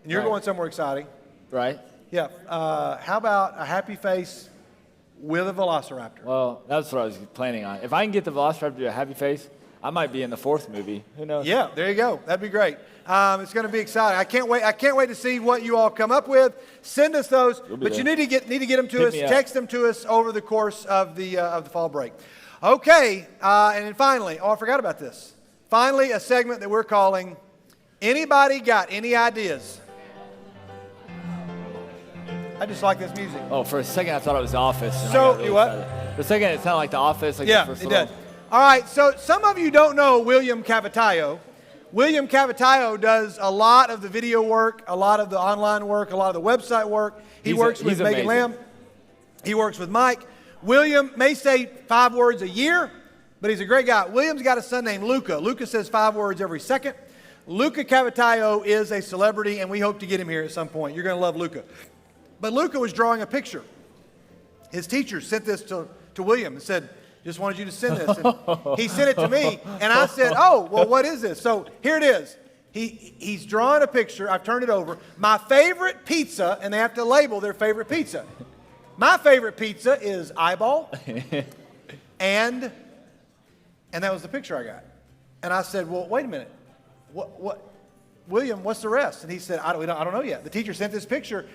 And you're Right. going somewhere exciting. Right. Yeah. How about a happy face with a velociraptor? Well, that's what I was planning on. If I can get the Velociraptor to do a happy face, I might be in the fourth movie. Who knows? Yeah, there you go. That'd be great. It's going to be exciting. I can't wait to see what you all come up with. Send us those, We'll be but you there. need to get them to Hit us. me up. Text them to us over the course of the fall break. Okay, and then finally, I forgot about this. Finally, a segment that we're calling "Anybody Got Any Ideas?" I just like this music. Oh, for a second I thought it was The Office. and I So, got really you what? excited. For a second it sounded like The Office. Like Yeah, the first it little- does. All right, so some of you don't know William Cavatayo. William Cavatayo does a lot of the video work, a lot of the online work, a lot of the website work. He works with he's Megan amazing. Lamb. He works with Mike. William may say 5 words a year. but he's a great guy. William's got a son named Luca. Luca says 5 words every second. Luca Cavataio is a celebrity, and we hope to get him here at some point. You're going to love Luca. But Luca was drawing a picture. His teacher sent this to William and said, just wanted you to send this. And he sent it to me, and I said, oh, well, what is this? So here it is. He's drawing a picture. I've turned it over. My favorite pizza, and they have to label their favorite pizza. My favorite pizza is eyeball, and that was the picture I got. And I said, well, wait a minute. What, William, what's the rest? And he said, I don't know yet. The teacher sent this picture.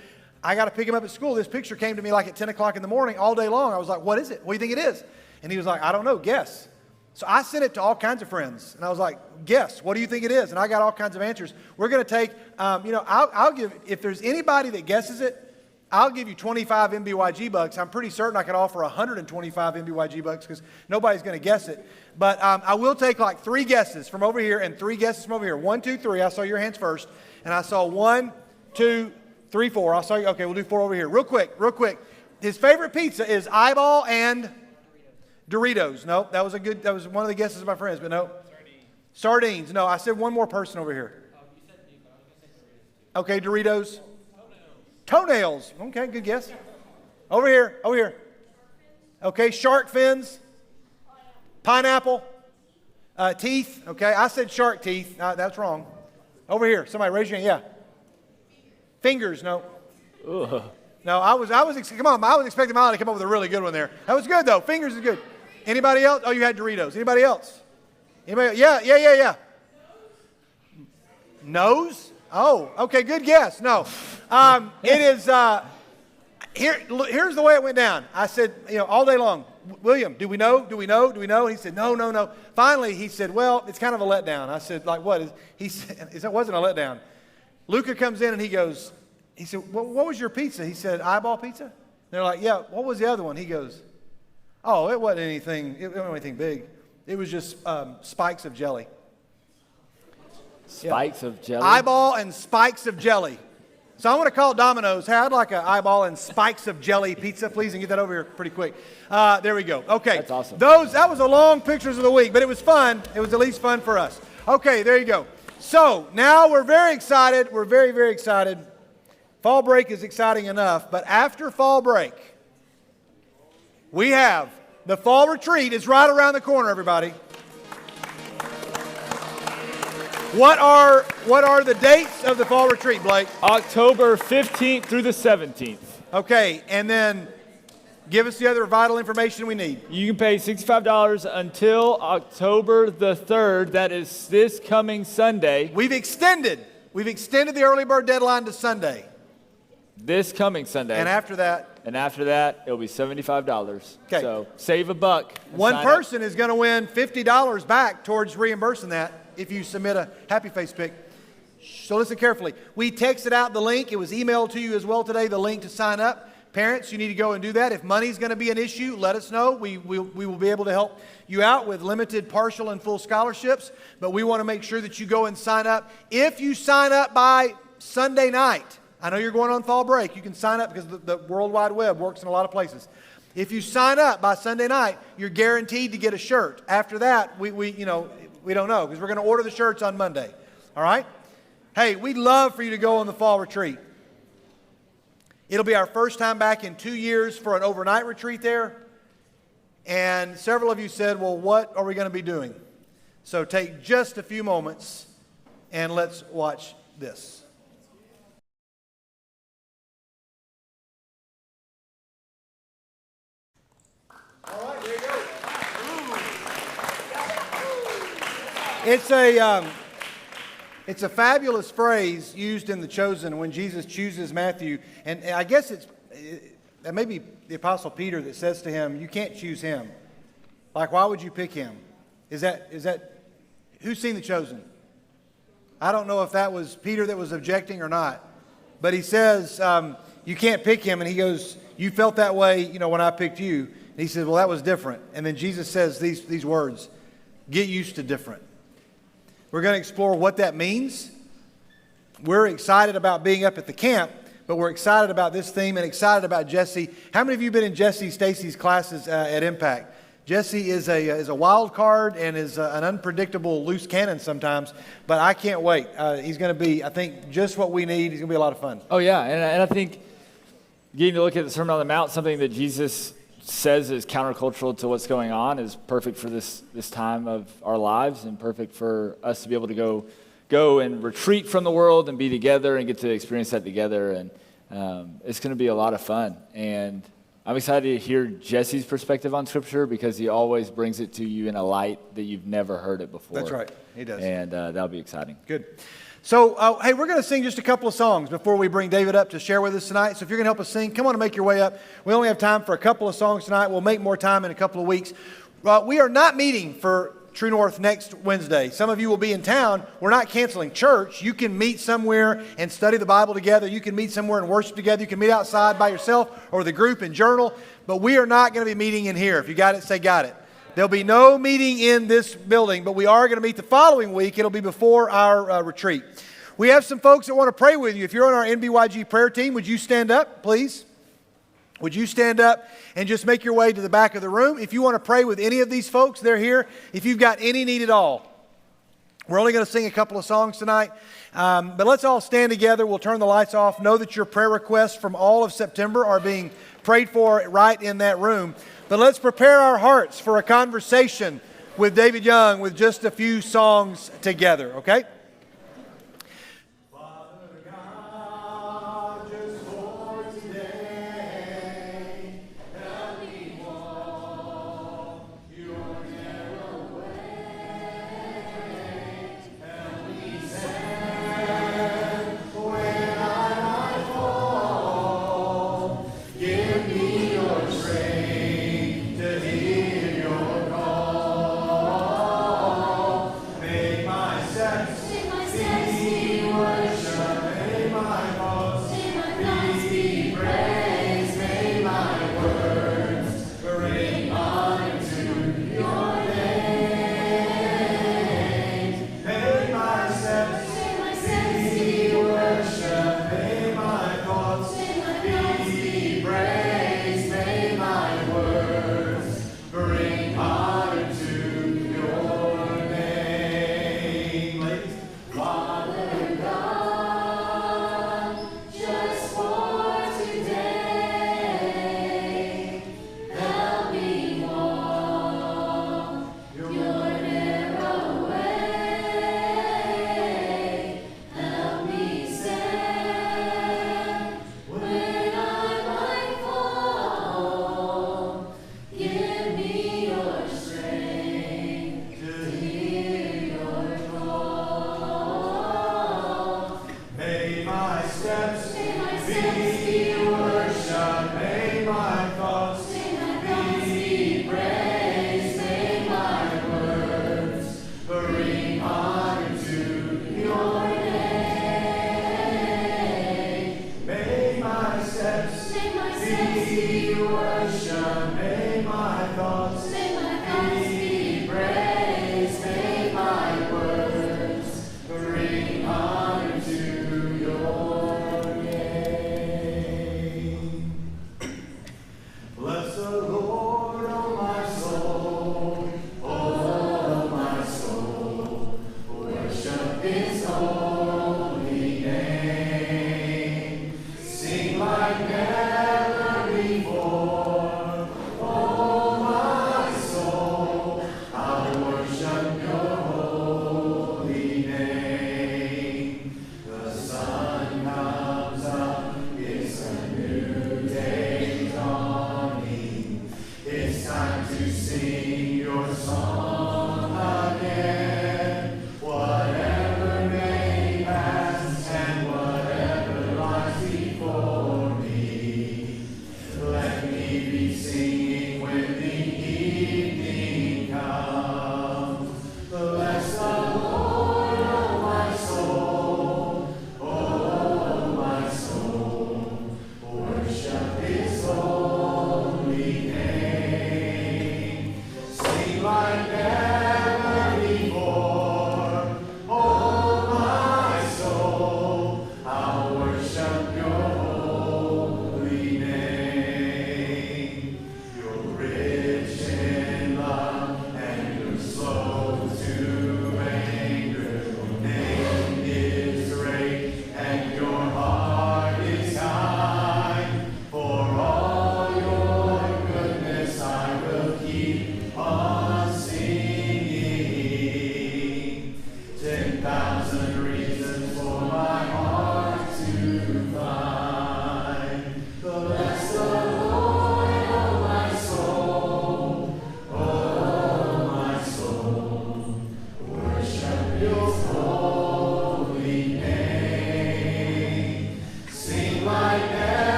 I got to pick him up at school. This picture came to me like at 10 o'clock in the morning all day long. I was like, what is it? What do you think it is? And he was like, I don't know, guess. So I sent it to all kinds of friends. And I was like, guess, what do you think it is? And I got all kinds of answers. We're going to take, I'll give, if there's anybody that guesses it, I'll give you 25 MBYG bucks. I'm pretty certain I could offer 125 MBYG bucks because nobody's going to guess it. But I will take like 3 guesses from over here and 3 guesses from over here. 1, 2, 3. I saw your hands first. And I saw 1, 2, 3, 4. I saw you. Okay, we'll do 4 over here. Real quick. His favorite pizza is eyeball and Doritos. No, that was one of the guesses of my friends, but no. Sardines. No, I said one more person over here. Okay, Doritos. Toenails. Okay, good guess. Over here. Okay, shark fins. Pineapple. Teeth. Okay, I said shark teeth. That's wrong. Over here. Somebody raise your hand. Yeah. Fingers. No. Ugh. No, I was expecting Molly to come up with a really good one there. That was good though. Fingers is good. Anybody else? Oh, you had Doritos. Anybody else? Yeah. Nose? Oh, okay, good guess. No. It is, here's the way it went down. I said, all day long, William, do we know? And he said, no. Finally, he said, well, it's kind of a letdown. I said, like what? He said, it wasn't a letdown. Luca comes in and he said, well, what was your pizza? He said, eyeball pizza? They're like, yeah, what was the other one? He goes, oh, it wasn't anything big. It was just spikes of jelly. Spikes of jelly? Eyeball and spikes of jelly. So I want to call Domino's. Hey, I'd like an eyeball and spikes of jelly pizza, please, and get that over here pretty quick. There we go. Okay. That's awesome. That was a long pictures of the week, but it was fun. It was at least fun for us. Okay, there you go. So now we're very excited. We're very, very excited. Fall break is exciting enough, but after fall break, we have the fall retreat is right around the corner, everybody. What are the dates of the fall retreat, Blake? October 15th through the 17th. Okay, and then give us the other vital information we need. You can pay $65 until October the 3rd. That is this coming Sunday. We've extended the early bird deadline to Sunday. This coming Sunday. And after that, it'll be $75. Okay. So save a buck. One person is going to win $50 back towards reimbursing that if you submit a happy face pic. So listen carefully. We texted out the link. It was emailed to you as well today, the link to sign up. Parents, you need to go and do that. If money's going to be an issue, let us know. We will be able to help you out with limited, partial, and full scholarships. But we want to make sure that you go and sign up. If you sign up by Sunday night, I know you're going on fall break. You can sign up because the World Wide Web works in a lot of places. If you sign up by Sunday night, you're guaranteed to get a shirt. After that, we don't know because we're going to order the shirts on Monday. All right? Hey, we'd love for you to go on the fall retreat. It'll be our first time back in 2 years for an overnight retreat there. And several of you said, well, what are we going to be doing? So take just a few moments and let's watch this. All right, there you go. It's a fabulous phrase used in The Chosen when Jesus chooses Matthew. And I guess it may be the Apostle Peter that says to him, you can't choose him. Like, why would you pick him? Is that who's seen The Chosen? I don't know if that was Peter that was objecting or not. But he says, you can't pick him. And he goes, you felt that way, when I picked you. And he says, well, that was different. And then Jesus says these words, get used to different. We're going to explore what that means. We're excited about being up at the camp, but we're excited about this theme and excited about Jesse. How many of you have been in Jesse Stacy's classes at Impact? Jesse is a wild card and is an unpredictable loose cannon sometimes, but I can't wait. He's going to be, I think, just what we need. He's going to be a lot of fun. Oh, yeah, and I think getting to look at the Sermon on the Mount, something that Jesus says is countercultural to what's going on, is perfect for this time of our lives and perfect for us to be able to go and retreat from the world and be together and get to experience that together. And it's going to be a lot of fun. And I'm excited to hear Jesse's perspective on Scripture because he always brings it to you in a light that you've never heard it before. That's right. He does. And that'll be exciting. Good. So, hey, we're going to sing just a couple of songs before we bring David up to share with us tonight. So if you're going to help us sing, come on and make your way up. We only have time for a couple of songs tonight. We'll make more time in a couple of weeks. We are not meeting for True North next Wednesday. Some of you will be in town. We're not canceling church. You can meet somewhere and study the Bible together. You can meet somewhere and worship together. You can meet outside by yourself or the group and journal. But we are not going to be meeting in here. If you got it, say got it. There'll be no meeting in this building, but we are going to meet the following week. It'll be before our retreat. We have some folks that want to pray with you. If you're on our NBYG prayer team, would you stand up, please? Would you stand up and just make your way to the back of the room? If you want to pray with any of these folks, they're here. If you've got any need at all. We're only going to sing a couple of songs tonight, but let's all stand together. We'll turn the lights off. Know that your prayer requests from all of September are being prayed for right in that room. But let's prepare our hearts for a conversation with David Young with just a few songs together, okay?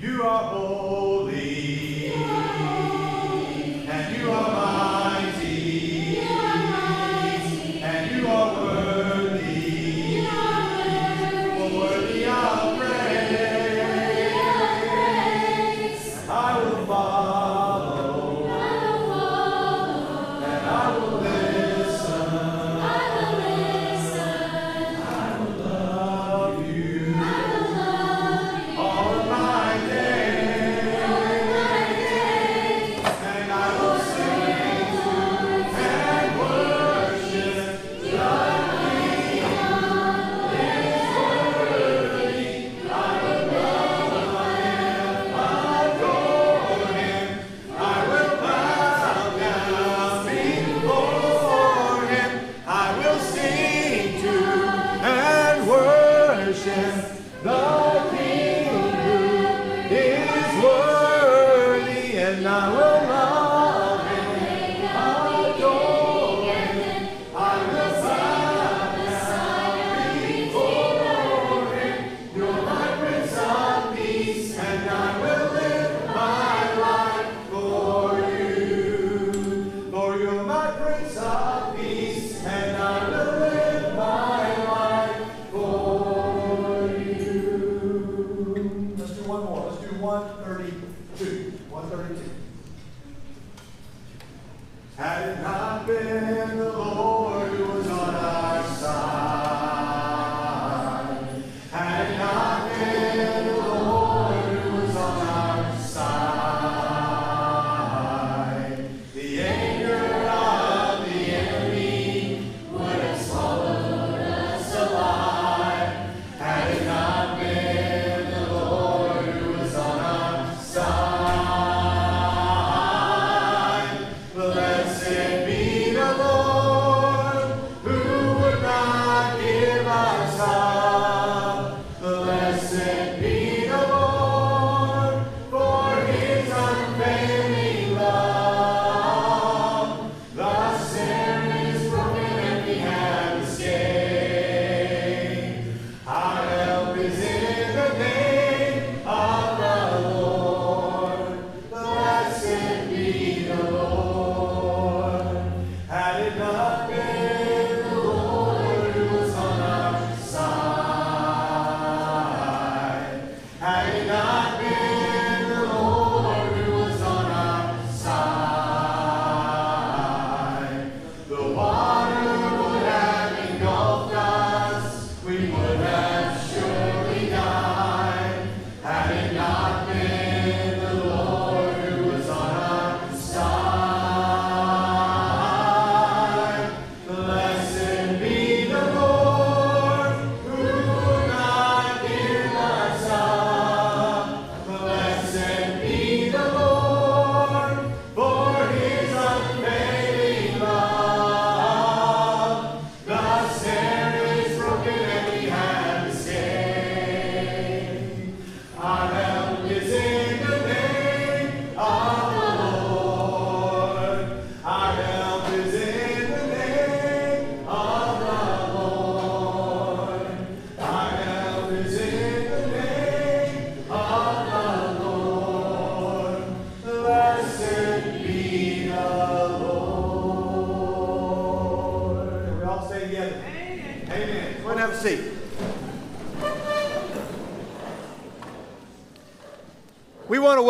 You are holy, and you are mighty, and you are worthy, worthy of praise. I will follow, and I will listen. I will love you all of my days, and I will sing and worship your name. Is worthy. I will love Him, adore Him. I will bow down before Him. I will sing to and worship the King who is worthy, and I will love Him, adore Him. I will bow down before Him. You're my Prince of Peace, and I will live my life for you. Lord, you're my Prince of Peace, and I will live my life for you. Let's do one more. Let's do 132. 132. Had it not been the Lord who was on our side, had it not been the Lord who was on our side, the anger of the enemy would have swallowed us alive. Had it not been the Lord who was on our side, blessed be the Lord.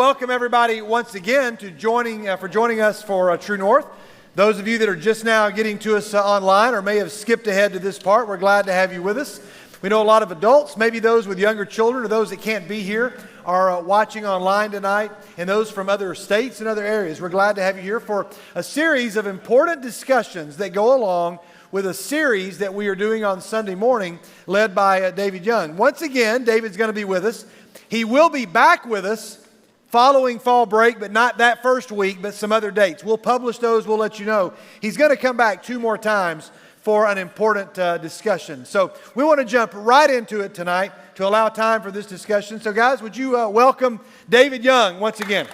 welcome everybody once again to joining us for True North. Those of you that are just now getting to us online or may have skipped ahead to this part, we're glad to have you with us. We know a lot of adults, maybe those with younger children or those that can't be here, are watching online tonight, and those from other states and other areas. We're glad to have you here for a series of important discussions that go along with a series that we are doing on Sunday morning led by David Young. Once again, David's going to be with us. He will be back with us following fall break, but not that first week, but some other dates. We'll publish those. We'll let you know. He's going to come back 2 more times for an important discussion. So we want to jump right into it tonight to allow time for this discussion. So guys, would you welcome David Young once again?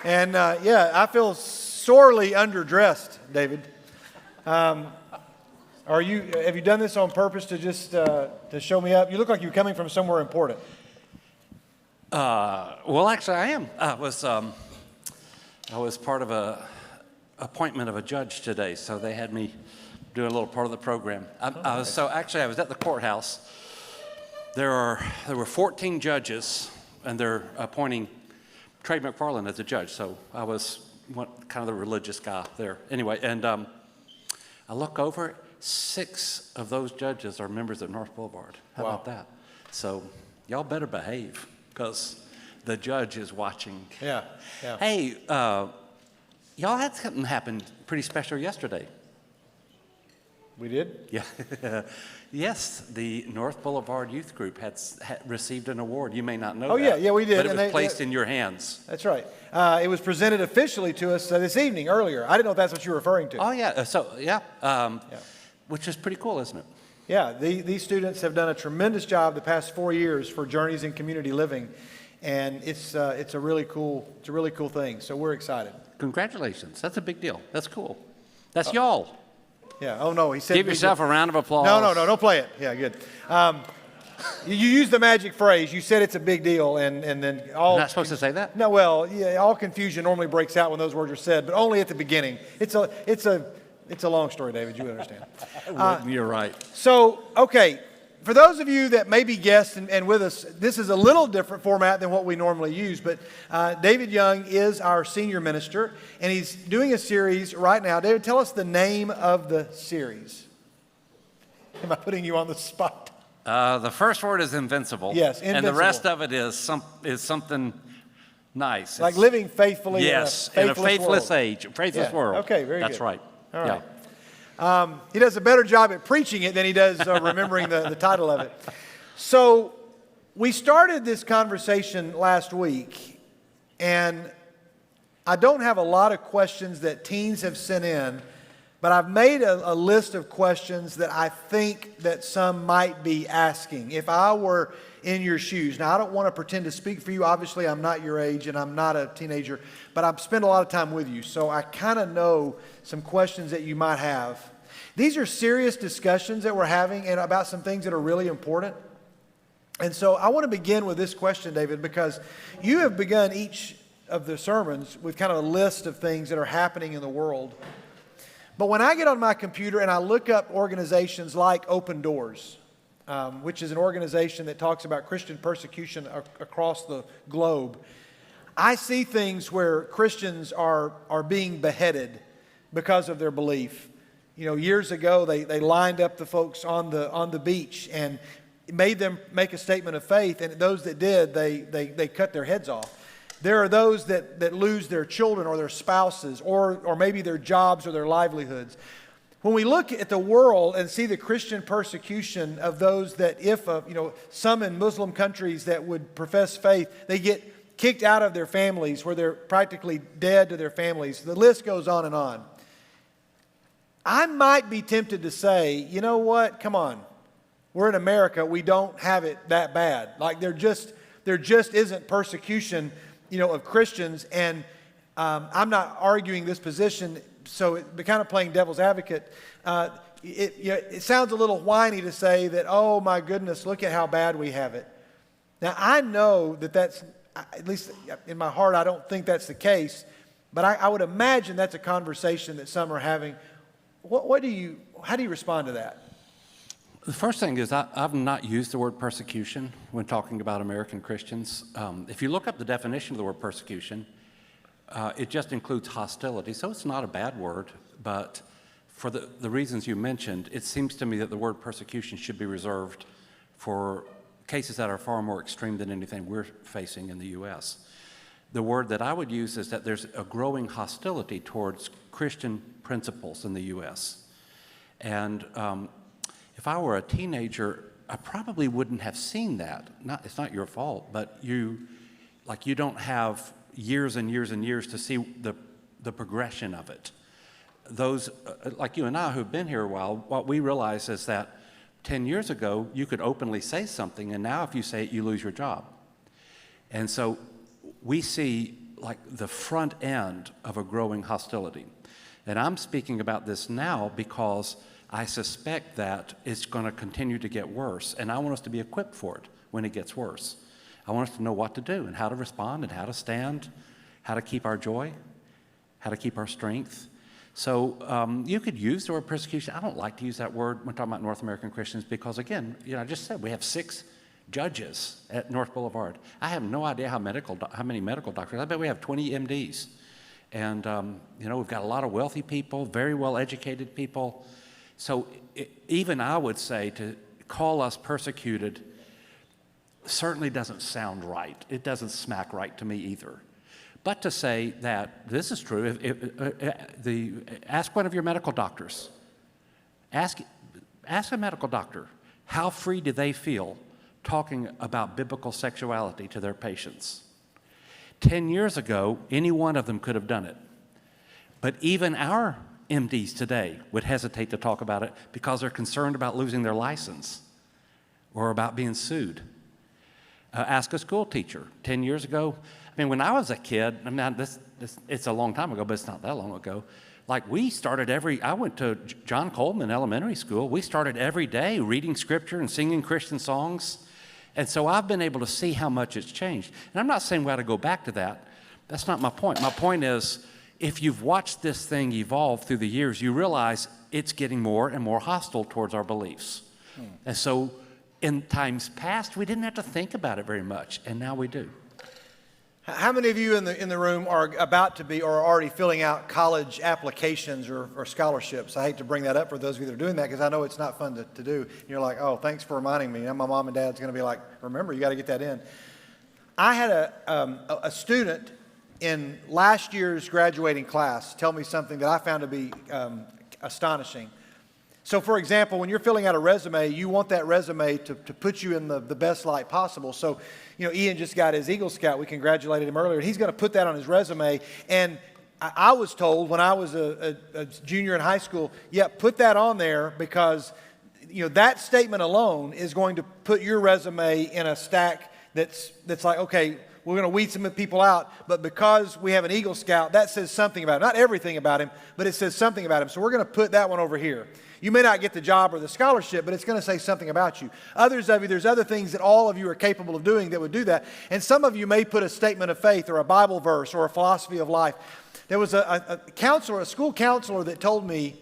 And I feel sorely underdressed, David. Have you done this on purpose to just to show me up? You look like you're coming from somewhere important. Well, actually, I am. I was part of a appointment of a judge today, so they had me do a little part of the program. I was at the courthouse. There were 14 judges, and they're appointing Trey McFarland as a judge. So I was kind of the religious guy there. Anyway, and I look over. 6 of those judges are members of North Boulevard. How about that? So y'all better behave because the judge is watching. Yeah. Hey, y'all had something happen pretty special yesterday. We did? Yeah. Yes, the North Boulevard Youth Group had received an award. You may not know that. Yeah, we did. But it was placed in your hands. That's right. It was presented officially to us this evening, earlier. I didn't know if that's what you were referring to. Oh, yeah. Which is pretty cool, isn't it? Yeah, these students have done a tremendous job the past 4 years for Journeys in Community Living, and it's a really cool thing. So we're excited. Congratulations! That's a big deal. That's cool. That's y'all. Yeah. Oh no, he said. Give yourself a round of applause. No, don't play it. Yeah, good. You used the magic phrase. You said it's a big deal, and then all. I'm not supposed to say that. No, well, yeah. All confusion normally breaks out when those words are said, but only at the beginning. It's a long story, David. You understand. You're right. So, okay, for those of you that may be guests and with us, this is a little different format than what we normally use, but David Young is our senior minister, and he's doing a series right now. David, tell us the name of the series. Am I putting you on the spot? The first word is invincible. Yes, invincible. And the rest of it is something nice. Like living faithfully in a faithless world. Age, faithless world. Okay, very good. That's right. All right. He does a better job at preaching it than he does remembering the title of it. So we started this conversation last week, and I don't have a lot of questions that teens have sent in, but I've made a list of questions that I think that some might be asking. If I were in your shoes. Now, I don't want to pretend to speak for you. Obviously, I'm not your age and I'm not a teenager, but I've spent a lot of time with you, so I kind of know some questions that you might have. These are serious discussions that we're having and about some things that are really important. And so I want to begin with this question, David, because you have begun each of the sermons with kind of a list of things that are happening in the world. But when I get on my computer and I look up organizations like Open Doors, which is an organization that talks about Christian persecution across the globe, I see things where Christians are being beheaded because of their belief. You know, years ago, they lined up the folks on the beach and made them make a statement of faith, and those that did, they cut their heads off. There are those that lose their children or their spouses or maybe their jobs or their livelihoods. When we look at the world and see the Christian persecution of those that some in Muslim countries that would profess faith, they get kicked out of their families where they're practically dead to their families. The list goes on and on. I might be tempted to say, you know what, come on. We're in America, we don't have it that bad. Like there just isn't persecution, of Christians, and I'm not arguing this position, so it kind of playing devil's advocate. It sounds a little whiny to say that, oh my goodness, look at how bad we have it. Now I know that's, at least in my heart, I don't think that's the case, but I would imagine that's a conversation that some are having. How do you respond to that? The first thing is I've not used the word persecution when talking about American Christians. If you look up the definition of the word persecution, it just includes hostility, so it's not a bad word, but for the reasons you mentioned, it seems to me that the word persecution should be reserved for cases that are far more extreme than anything we're facing in the U.S. The word that I would use is that there's a growing hostility towards Christian principles in the U.S. And if I were a teenager, I probably wouldn't have seen that. It's not your fault, but you don't have years and years and years to see the progression of it. Those, like you and I who've been here a while, what we realize is that 10 years ago, you could openly say something, and now if you say it, you lose your job. And so we see like the front end of a growing hostility. And I'm speaking about this now because I suspect that it's going to continue to get worse, and I want us to be equipped for it when it gets worse. I want us to know what to do and how to respond and how to stand, how to keep our joy, how to keep our strength. So you could use the word persecution. I don't like to use that word when talking about North American Christians because, again, I just said we have 6 judges at North Boulevard. I have no idea how many medical doctors. I bet we have 20 MDs. And, we've got a lot of wealthy people, very well-educated people. So even I would say to call us persecuted certainly doesn't sound right. It doesn't smack right to me either. But to say that this is true, ask one of your medical doctors. Ask a medical doctor, how free do they feel talking about biblical sexuality to their patients? 10 years ago, any one of them could have done it. But even our MDs today would hesitate to talk about it because they're concerned about losing their license or about being sued. Ask a school teacher. 10 years ago, when I was a kid, it's a long time ago, but it's not that long ago. Like I went to John Coleman Elementary School. We started every day reading scripture and singing Christian songs. And so I've been able to see how much it's changed. And I'm not saying we ought to go back to that. That's not my point. My point is, if you've watched this thing evolve through the years, you realize it's getting more and more hostile towards our beliefs. And so in times past, we didn't have to think about it very much, and now we do. How many of you in the room are about to be or are already filling out college applications or scholarships? I hate to bring that up for those of you that are doing that because I know it's not fun to do. And you're like, oh, thanks for reminding me. And my mom and dad's going to be like, remember, you got to get that in. I had a student in last year's graduating class tell me something that I found to be astonishing. So, for example, when you're filling out a resume, you want that resume to put you in the best light possible. So, Ian just got his Eagle Scout. We congratulated him earlier. And he's going to put that on his resume. And I was told when I was a junior in high school, put that on there because, that statement alone is going to put your resume in a stack that's like, okay, we're going to weed some people out, but because we have an Eagle Scout, that says something about him. Not everything about him, but it says something about him. So we're going to put that one over here. You may not get the job or the scholarship, but it's going to say something about you. Others of you, there's other things that all of you are capable of doing that would do that. And some of you may put a statement of faith or a Bible verse or a philosophy of life. There was a school counselor that told me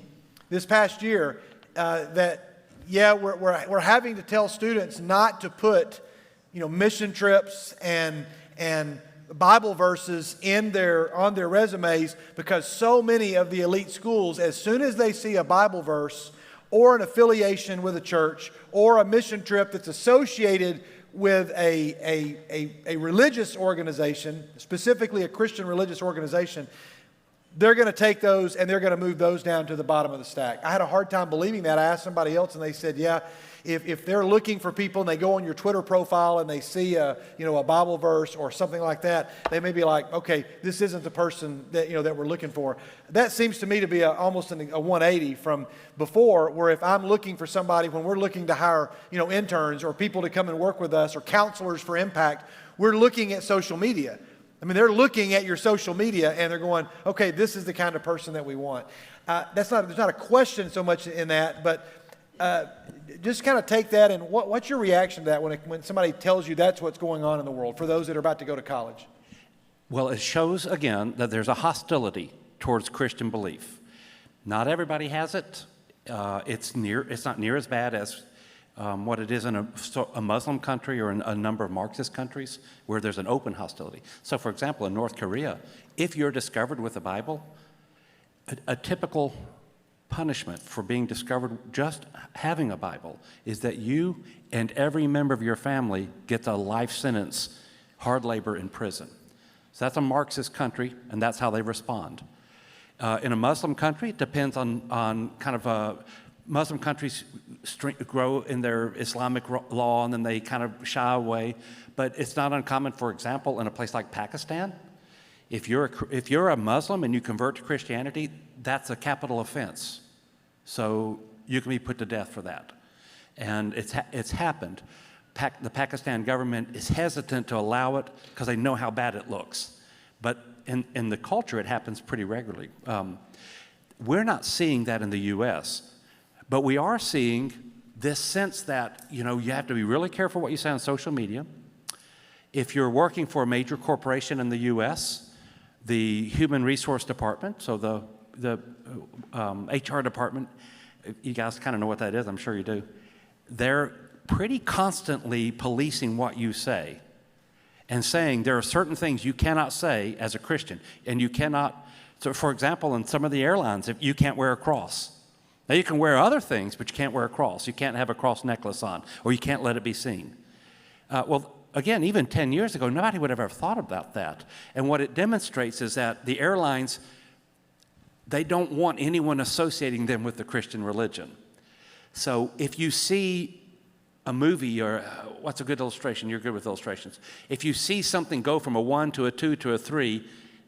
this past year that, we're having to tell students not to put, mission trips and Bible verses on their resumes because so many of the elite schools, as soon as they see a Bible verse or an affiliation with a church or a mission trip that's associated with a religious organization, specifically a Christian religious organization, they're going to take those and they're going to move those down to the bottom of the stack. I had a hard time believing that. I asked somebody else and they said, if they're looking for people and they go on your Twitter profile and they see a Bible verse or something like that, they may be like, okay, this isn't the person that we're looking for. That seems to me to be almost a 180 from before, where if I'm looking for somebody, when we're looking to hire interns or people to come and work with us or counselors for impact, we're looking at social media. They're looking at your social media and they're going, okay, this is the kind of person that we want. There's not a question so much in that, but just kind of take that and what's your reaction to that when somebody tells you that's what's going on in the world for those that are about to go to college? Well, it shows, again, that there's a hostility towards Christian belief. Not everybody has it. It's not near as bad as what it is in a Muslim country or in a number of Marxist countries where there's an open hostility. So, for example, in North Korea, if you're discovered with a Bible, a typical punishment for being discovered just having a Bible is that you and every member of your family gets a life sentence, hard labor in prison. So that's a Marxist country, and that's how they respond. In a Muslim country, it depends on kind of Muslim countries grow in their Islamic law, and then they kind of shy away. But it's not uncommon, for example, in a place like Pakistan, if you're a Muslim and you convert to Christianity, that's a capital offense. So you can be put to death for that. And it's happened. The Pakistan government is hesitant to allow it because they know how bad it looks. But in the culture, it happens pretty regularly. We're not seeing that in the U.S., but we are seeing this sense that, you have to be really careful what you say on social media. If you're working for a major corporation in the U.S., the Human Resource Department, so the HR department, you guys kind of know what that is, I'm sure you do, they're pretty constantly policing what you say and saying there are certain things you cannot say as a Christian, and you cannot, so for example, in some of the airlines, if you can't wear a cross. Now you can wear other things, but you can't wear a cross. You can't have a cross necklace on, or you can't let it be seen. Well, again, even 10 years ago, nobody would have ever thought about that. And what it demonstrates is that the airlines, they don't want anyone associating them with the Christian religion. So if you see a movie, or what's a good illustration? You're good with illustrations. If you see something go from a 1 to a 2 to a 3,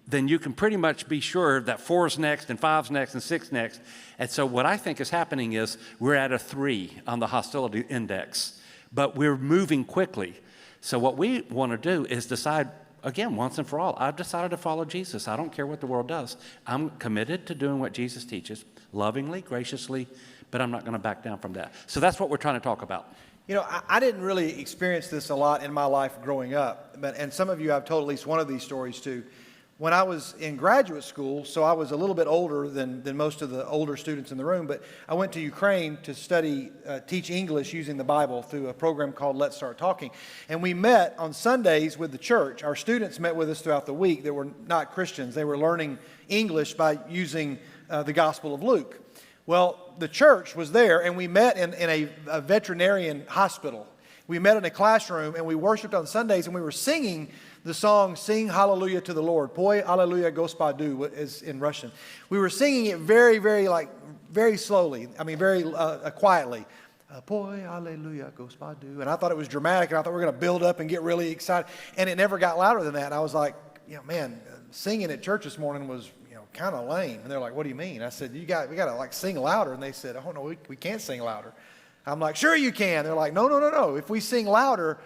then you can pretty much be sure that 4's next and 5's next and 6's next. And so what I think is happening is we're at a 3 on the hostility index, but we're moving quickly. So what we want to do is decide, again, once and for all, I've decided to follow Jesus. I don't care what the world does. I'm committed to doing what Jesus teaches, lovingly, graciously, but I'm not going to back down from that. So that's what we're trying to talk about. I didn't really experience this a lot in my life growing up, and some of you I've told at least one of these stories to. When I was in graduate school, so I was a little bit older than most of the older students in the room, but I went to Ukraine to teach English using the Bible through a program called Let's Start Talking. And we met on Sundays with the church. Our students met with us throughout the week that were not Christians. They were learning English by using the Gospel of Luke. Well, the church was there, and we met in a veterinarian hospital. We met in a classroom, and we worshiped on Sundays, and we were singing the song, Sing Hallelujah to the Lord. Poi Alleluia Gospodu is in Russian. We were singing it very, very, very slowly. Very quietly. Poi Alleluia Gospodu. And I thought it was dramatic, and I thought we were going to build up and get really excited. And it never got louder than that. And I was like, singing at church this morning was, kind of lame. And they're like, what do you mean? I said, we got to sing louder. And they said, oh, no, we can't sing louder. I'm like, sure you can. They're like, no. If we sing louder,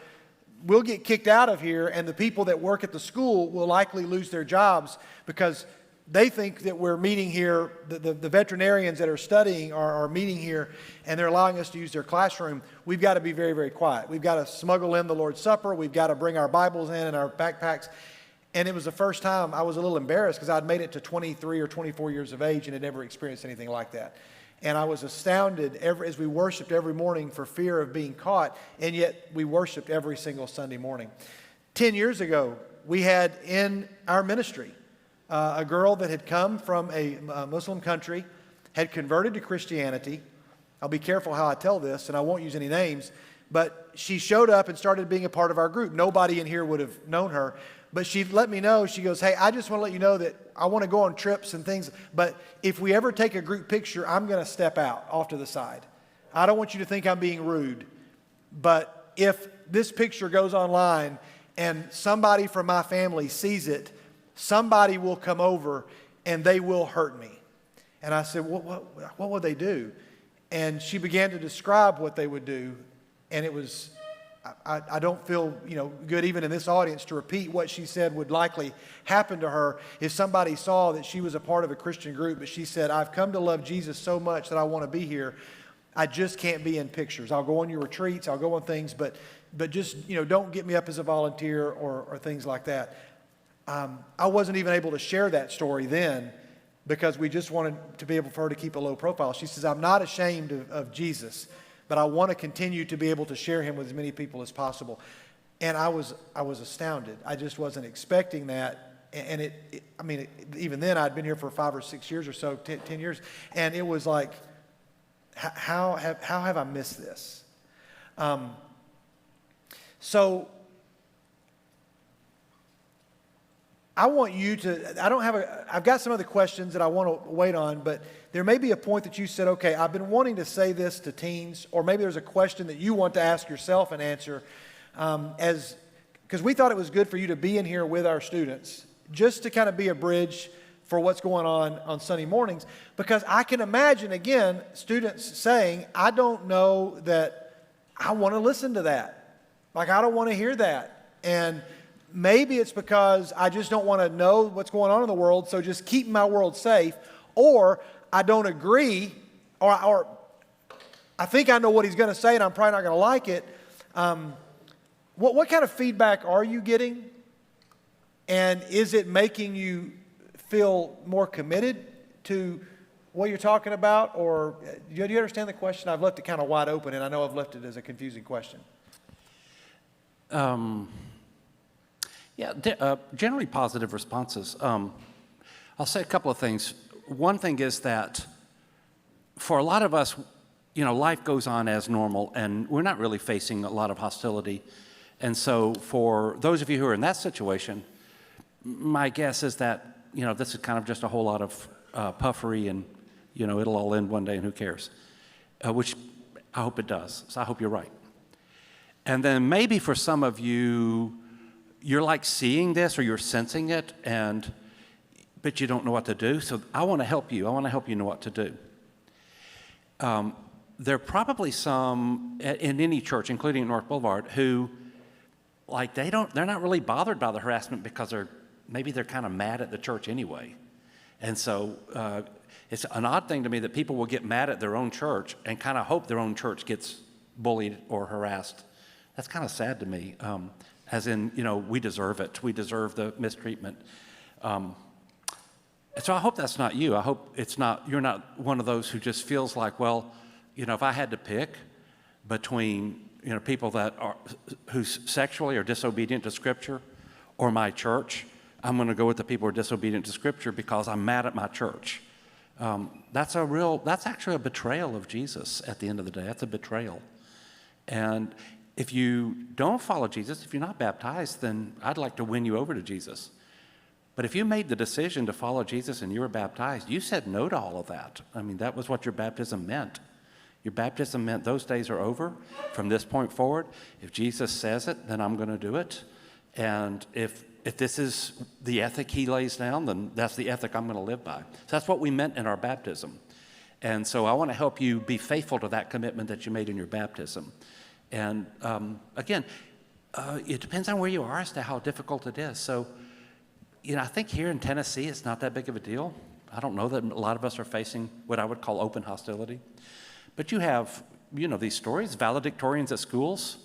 we'll get kicked out of here, and the people that work at the school will likely lose their jobs because they think that we're meeting here, the veterinarians that are studying are meeting here, and they're allowing us to use their classroom. We've got to be very, very quiet. We've got to smuggle in the Lord's Supper. We've got to bring our Bibles in and our backpacks. And it was the first time I was a little embarrassed because I'd made it to 23 or 24 years of age and had never experienced anything like that. And I was astounded as we worshiped every morning for fear of being caught, and yet we worshiped every single Sunday morning. 10 years ago, we had in our ministry a girl that had come from a Muslim country, had converted to Christianity. I'll be careful how I tell this, and I won't use any names, but she showed up and started being a part of our group. Nobody in here would have known her. But she let me know, she goes, hey, I just want to let you know that I want to go on trips and things, but if we ever take a group picture, I'm going to step out off to the side. I don't want you to think I'm being rude, but if this picture goes online and somebody from my family sees it, somebody will come over and they will hurt me. And I said, what would they do? And she began to describe what they would do, and it was... I don't feel, good even in this audience to repeat what she said would likely happen to her if somebody saw that she was a part of a Christian group, but she said, I've come to love Jesus so much that I want to be here. I just can't be in pictures. I'll go on your retreats, I'll go on things, but just, don't get me up as a volunteer or things like that. I wasn't even able to share that story then because we just wanted to be able for her to keep a low profile. She says, I'm not ashamed of Jesus, but I want to continue to be able to share him with as many people as possible. And I was astounded. I just wasn't expecting that. And even then, I'd been here for 5 or 6 years or so, 10 years, and it was like, how have I missed this? So I want you to, I've got some other questions that I want to wait on, but there may be a point that you said, okay, I've been wanting to say this to teens, or maybe there's a question that you want to ask yourself and answer, because we thought it was good for you to be in here with our students, just to kind of be a bridge for what's going on Sunday mornings, because I can imagine, again, students saying, I don't know that I want to listen to that. Like, I don't want to hear that. And maybe it's because I just don't want to know what's going on in the world, so just keep my world safe, or I don't agree, or I think I know what he's going to say and I'm probably not going to like it. What kind of feedback are you getting? And is it making you feel more committed to what you're talking about? Or do you understand the question? I've left it kind of wide open, and I know I've left it as a confusing question. Generally positive responses. I'll say a couple of things. One thing is that for a lot of us, life goes on as normal, and we're not really facing a lot of hostility. And so for those of you who are in that situation, my guess is that, this is kind of just a whole lot of puffery, and, it'll all end one day, and who cares? Which I hope it does. So I hope you're right. And then maybe for some of you, you're like seeing this or you're sensing it, but you don't know what to do. So I want to help you. I want to help you know what to do. There are probably some in any church, including North Boulevard, who they're not really bothered by the harassment because they're kind of mad at the church anyway. And so it's an odd thing to me that people will get mad at their own church and kind of hope their own church gets bullied or harassed. That's kind of sad to me. As in, we deserve it. We deserve the mistreatment. So I hope that's not you. I hope you're not one of those who just feels like, well, if I had to pick between, people who sexually are disobedient to Scripture or my church, I'm going to go with the people who are disobedient to Scripture because I'm mad at my church. That's actually a betrayal of Jesus at the end of the day. That's a betrayal. And if you don't follow Jesus, if you're not baptized, then I'd like to win you over to Jesus. But if you made the decision to follow Jesus and you were baptized, you said no to all of that. I mean, that was what your baptism meant. Your baptism meant those days are over. From this point forward, if Jesus says it, then I'm going to do it. And if this is the ethic he lays down, then that's the ethic I'm going to live by. So that's what we meant in our baptism. And so I want to help you be faithful to that commitment that you made in your baptism. And again, it depends on where you are as to how difficult it is. So, I think here in Tennessee, it's not that big of a deal. I don't know that a lot of us are facing what I would call open hostility. But you have, these stories, valedictorians at schools.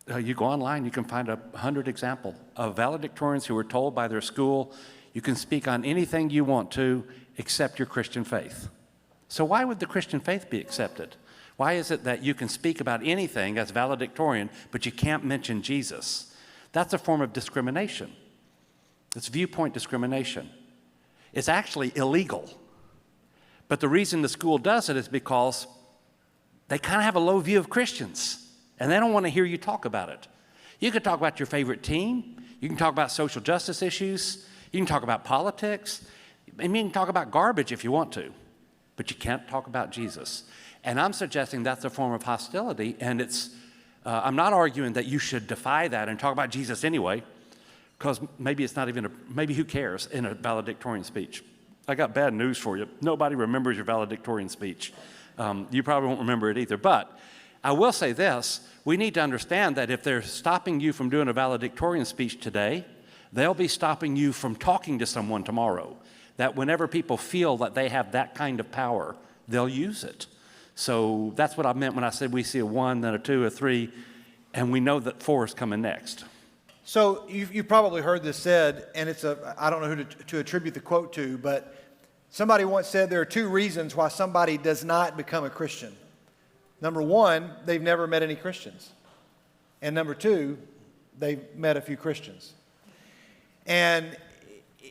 You go online, you can find 100 examples of valedictorians who were told by their school, you can speak on anything you want to except your Christian faith. So why would the Christian faith be accepted? Why is it that you can speak about anything as valedictorian, but you can't mention Jesus? That's a form of discrimination. It's viewpoint discrimination. It's actually illegal. But the reason the school does it is because they kind of have a low view of Christians, and they don't want to hear you talk about it. You can talk about your favorite team. You can talk about social justice issues. You can talk about politics. I mean, you can talk about garbage if you want to, but you can't talk about Jesus. And I'm suggesting that's a form of hostility, and I'm not arguing that you should defy that and talk about Jesus anyway, because maybe it's not even maybe who cares in a valedictorian speech. I got bad news for you. Nobody remembers your valedictorian speech. You probably won't remember it either. But I will say this, we need to understand that if they're stopping you from doing a valedictorian speech today, they'll be stopping you from talking to someone tomorrow. That whenever people feel that they have that kind of power, they'll use it. So that's what I meant when I said we see a 1, then a 2, a 3, and we know that 4 is coming next. So you've probably heard this said, and I don't know who to attribute the quote to, but somebody once said there are 2 reasons why somebody does not become a Christian. Number one, they've never met any Christians. And number two, they've met a few Christians. And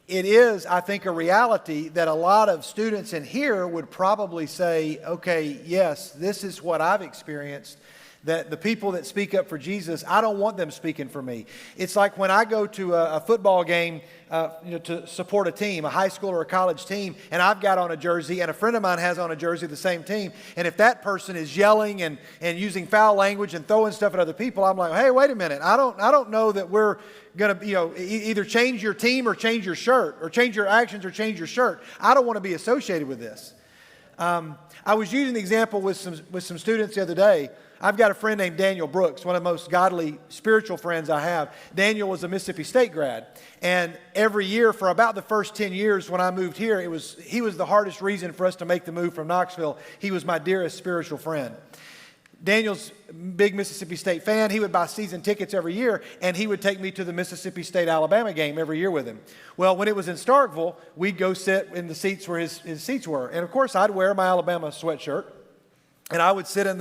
it is, I think, a reality that a lot of students in here would probably say, okay, yes, this is what I've experienced, that the people that speak up for Jesus, I don't want them speaking for me. It's like when I go to a football game to support a team, a high school or a college team, and I've got on a jersey, and a friend of mine has on a jersey of the same team, and if that person is yelling and using foul language and throwing stuff at other people, I'm like, hey, wait a minute, I don't know that we're going to either change your team or change your shirt, or change your actions or change your shirt. I don't want to be associated with this. I was using the example with some students the other day. I've got a friend named Daniel Brooks, one of the most godly spiritual friends I have. Daniel was a Mississippi State grad. And every year for about the first 10 years when I moved here, he was the hardest reason for us to make the move from Knoxville. He was my dearest spiritual friend. Daniel's a big Mississippi State fan. He would buy season tickets every year, and he would take me to the Mississippi State-Alabama game every year with him. Well, when it was in Starkville, we'd go sit in the seats where his seats were. And, of course, I'd wear my Alabama sweatshirt, and I would sit in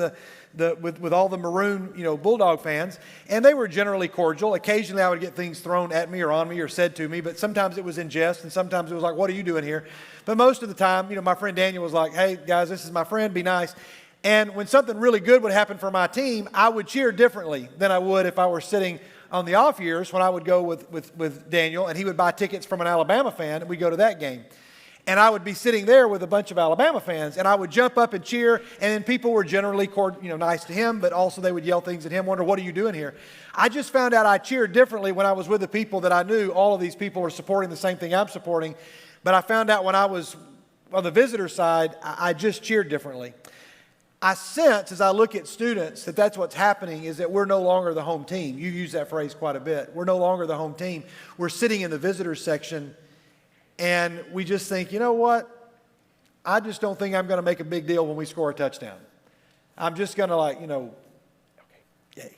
with all the maroon, Bulldog fans, and they were generally cordial. Occasionally I would get things thrown at me or on me or said to me, but sometimes it was in jest, and sometimes it was like, what are you doing here? But most of the time, my friend Daniel was like, hey, guys, this is my friend, be nice. And when something really good would happen for my team, I would cheer differently than I would if I were sitting on the off years when I would go with Daniel, and he would buy tickets from an Alabama fan, and we'd go to that game. And I would be sitting there with a bunch of Alabama fans, and I would jump up and cheer, and then people were generally nice to him, but also they would yell things at him, wonder, what are you doing here? I just found out I cheered differently when I was with the people that I knew all of these people were supporting the same thing I'm supporting. But I found out when I was on the visitor side, I just cheered differently. I sense as I look at students that that's what's happening, is that we're no longer the home team. You use that phrase quite a bit. We're no longer the home team. We're sitting in the visitors section, and we just think, you know what? I just don't think I'm going to make a big deal when we score a touchdown. I'm just going to okay, yay.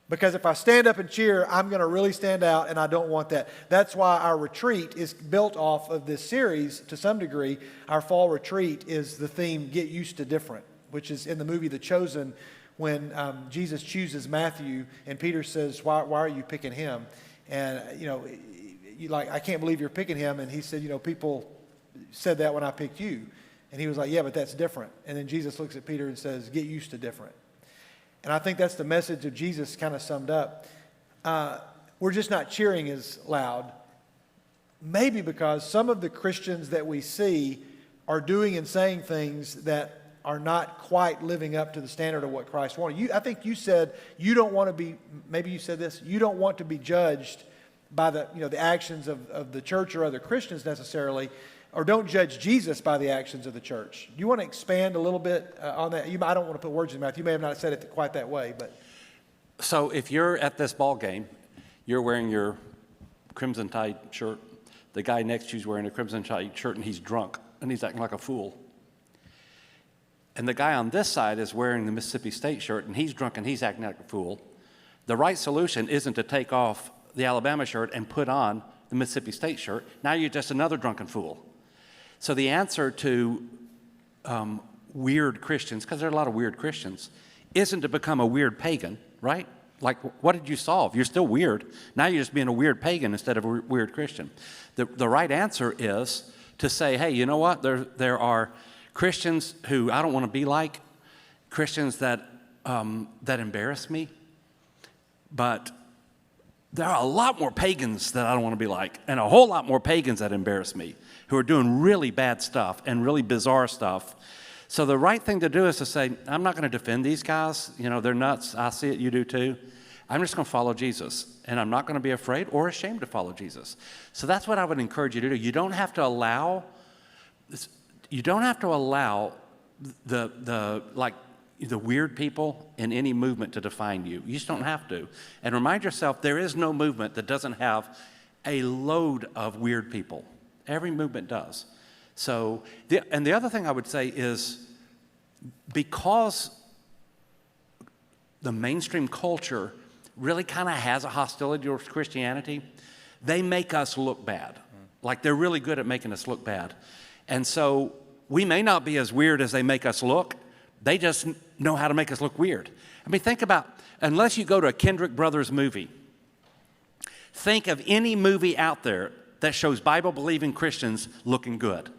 Because if I stand up and cheer, I'm going to really stand out, and I don't want that. That's why our retreat is built off of this series to some degree. Our fall retreat is the theme, Get Used to Different, which is in the movie The Chosen, when Jesus chooses Matthew, and Peter says, why are you picking him? And, I can't believe you're picking him. And he said, people said that when I picked you. And he was like, yeah, but that's different. And then Jesus looks at Peter and says, get used to different. And I think that's the message of Jesus kind of summed up. We're just not cheering as loud, maybe because some of the Christians that we see are doing and saying things that are not quite living up to the standard of what Christ wanted. I think you said you don't want to be, maybe you said this, you don't want to be judged by the actions of the church or other Christians necessarily, or don't judge Jesus by the actions of the church. Do you want to expand a little bit on that? I don't want to put words in your mouth. You may have not said it quite that way, but. So if you're at this ball game, you're wearing your Crimson Tide shirt. The guy next to you is wearing a Crimson Tide shirt, and he's drunk, and he's acting like a fool. And the guy on this side is wearing the Mississippi State shirt, and he's drunk, and he's acting like a fool. The right solution isn't to take off the Alabama shirt and put on the Mississippi State shirt. Now you're just another drunken fool. So the answer to weird Christians, because there are a lot of weird Christians, isn't to become a weird pagan, right? Like, what did you solve? You're still weird. Now you're just being a weird pagan instead of a weird Christian. The right answer is to say, hey, you know what? There are Christians who I don't want to be like, Christians that embarrass me, but there are a lot more pagans that I don't want to be like, and a whole lot more pagans that embarrass me, who are doing really bad stuff and really bizarre stuff. So the right thing to do is to say, I'm not going to defend these guys. They're nuts. I see it. You do too. I'm just going to follow Jesus, and I'm not going to be afraid or ashamed to follow Jesus. So that's what I would encourage you to do. You don't have to allow the weird people in any movement to define you. You just don't have to. And remind yourself, there is no movement that doesn't have a load of weird people. Every movement does. So, the other thing I would say is, because the mainstream culture really kind of has a hostility towards Christianity, they make us look bad. Like, they're really good at making us look bad. And so we may not be as weird as they make us look. They just know how to make us look weird. I mean, think about, unless you go to a Kendrick Brothers movie, think of any movie out there that shows Bible-believing Christians looking good.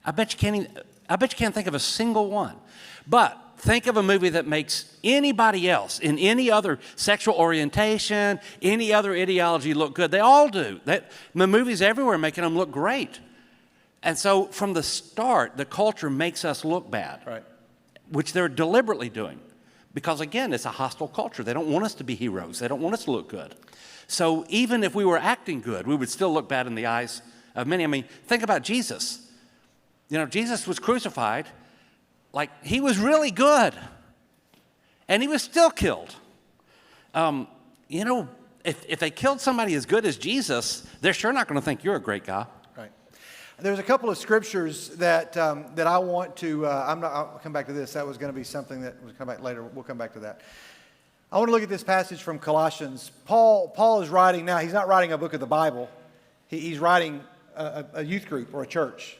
I bet you can't think of a single one. But think of a movie that makes anybody else in any other sexual orientation, any other ideology look good. They all do. The movies everywhere making them look great. And so from the start, the culture makes us look bad, right, which they're deliberately doing. Because again, it's a hostile culture. They don't want us to be heroes. They don't want us to look good. So even if we were acting good, we would still look bad in the eyes of many. I mean, think about Jesus. You know, Jesus was crucified like he was really good, and he was still killed. You know, if they killed somebody as good as Jesus, they're sure not going to think you're a great guy. Right. There's a couple of scriptures that I want to. I'll come back to this. That was going to be something that will come back later. We'll come back to that. I want to look at this passage from Colossians. Paul is writing now. He's not writing a book of the Bible. He's writing a youth group or a church.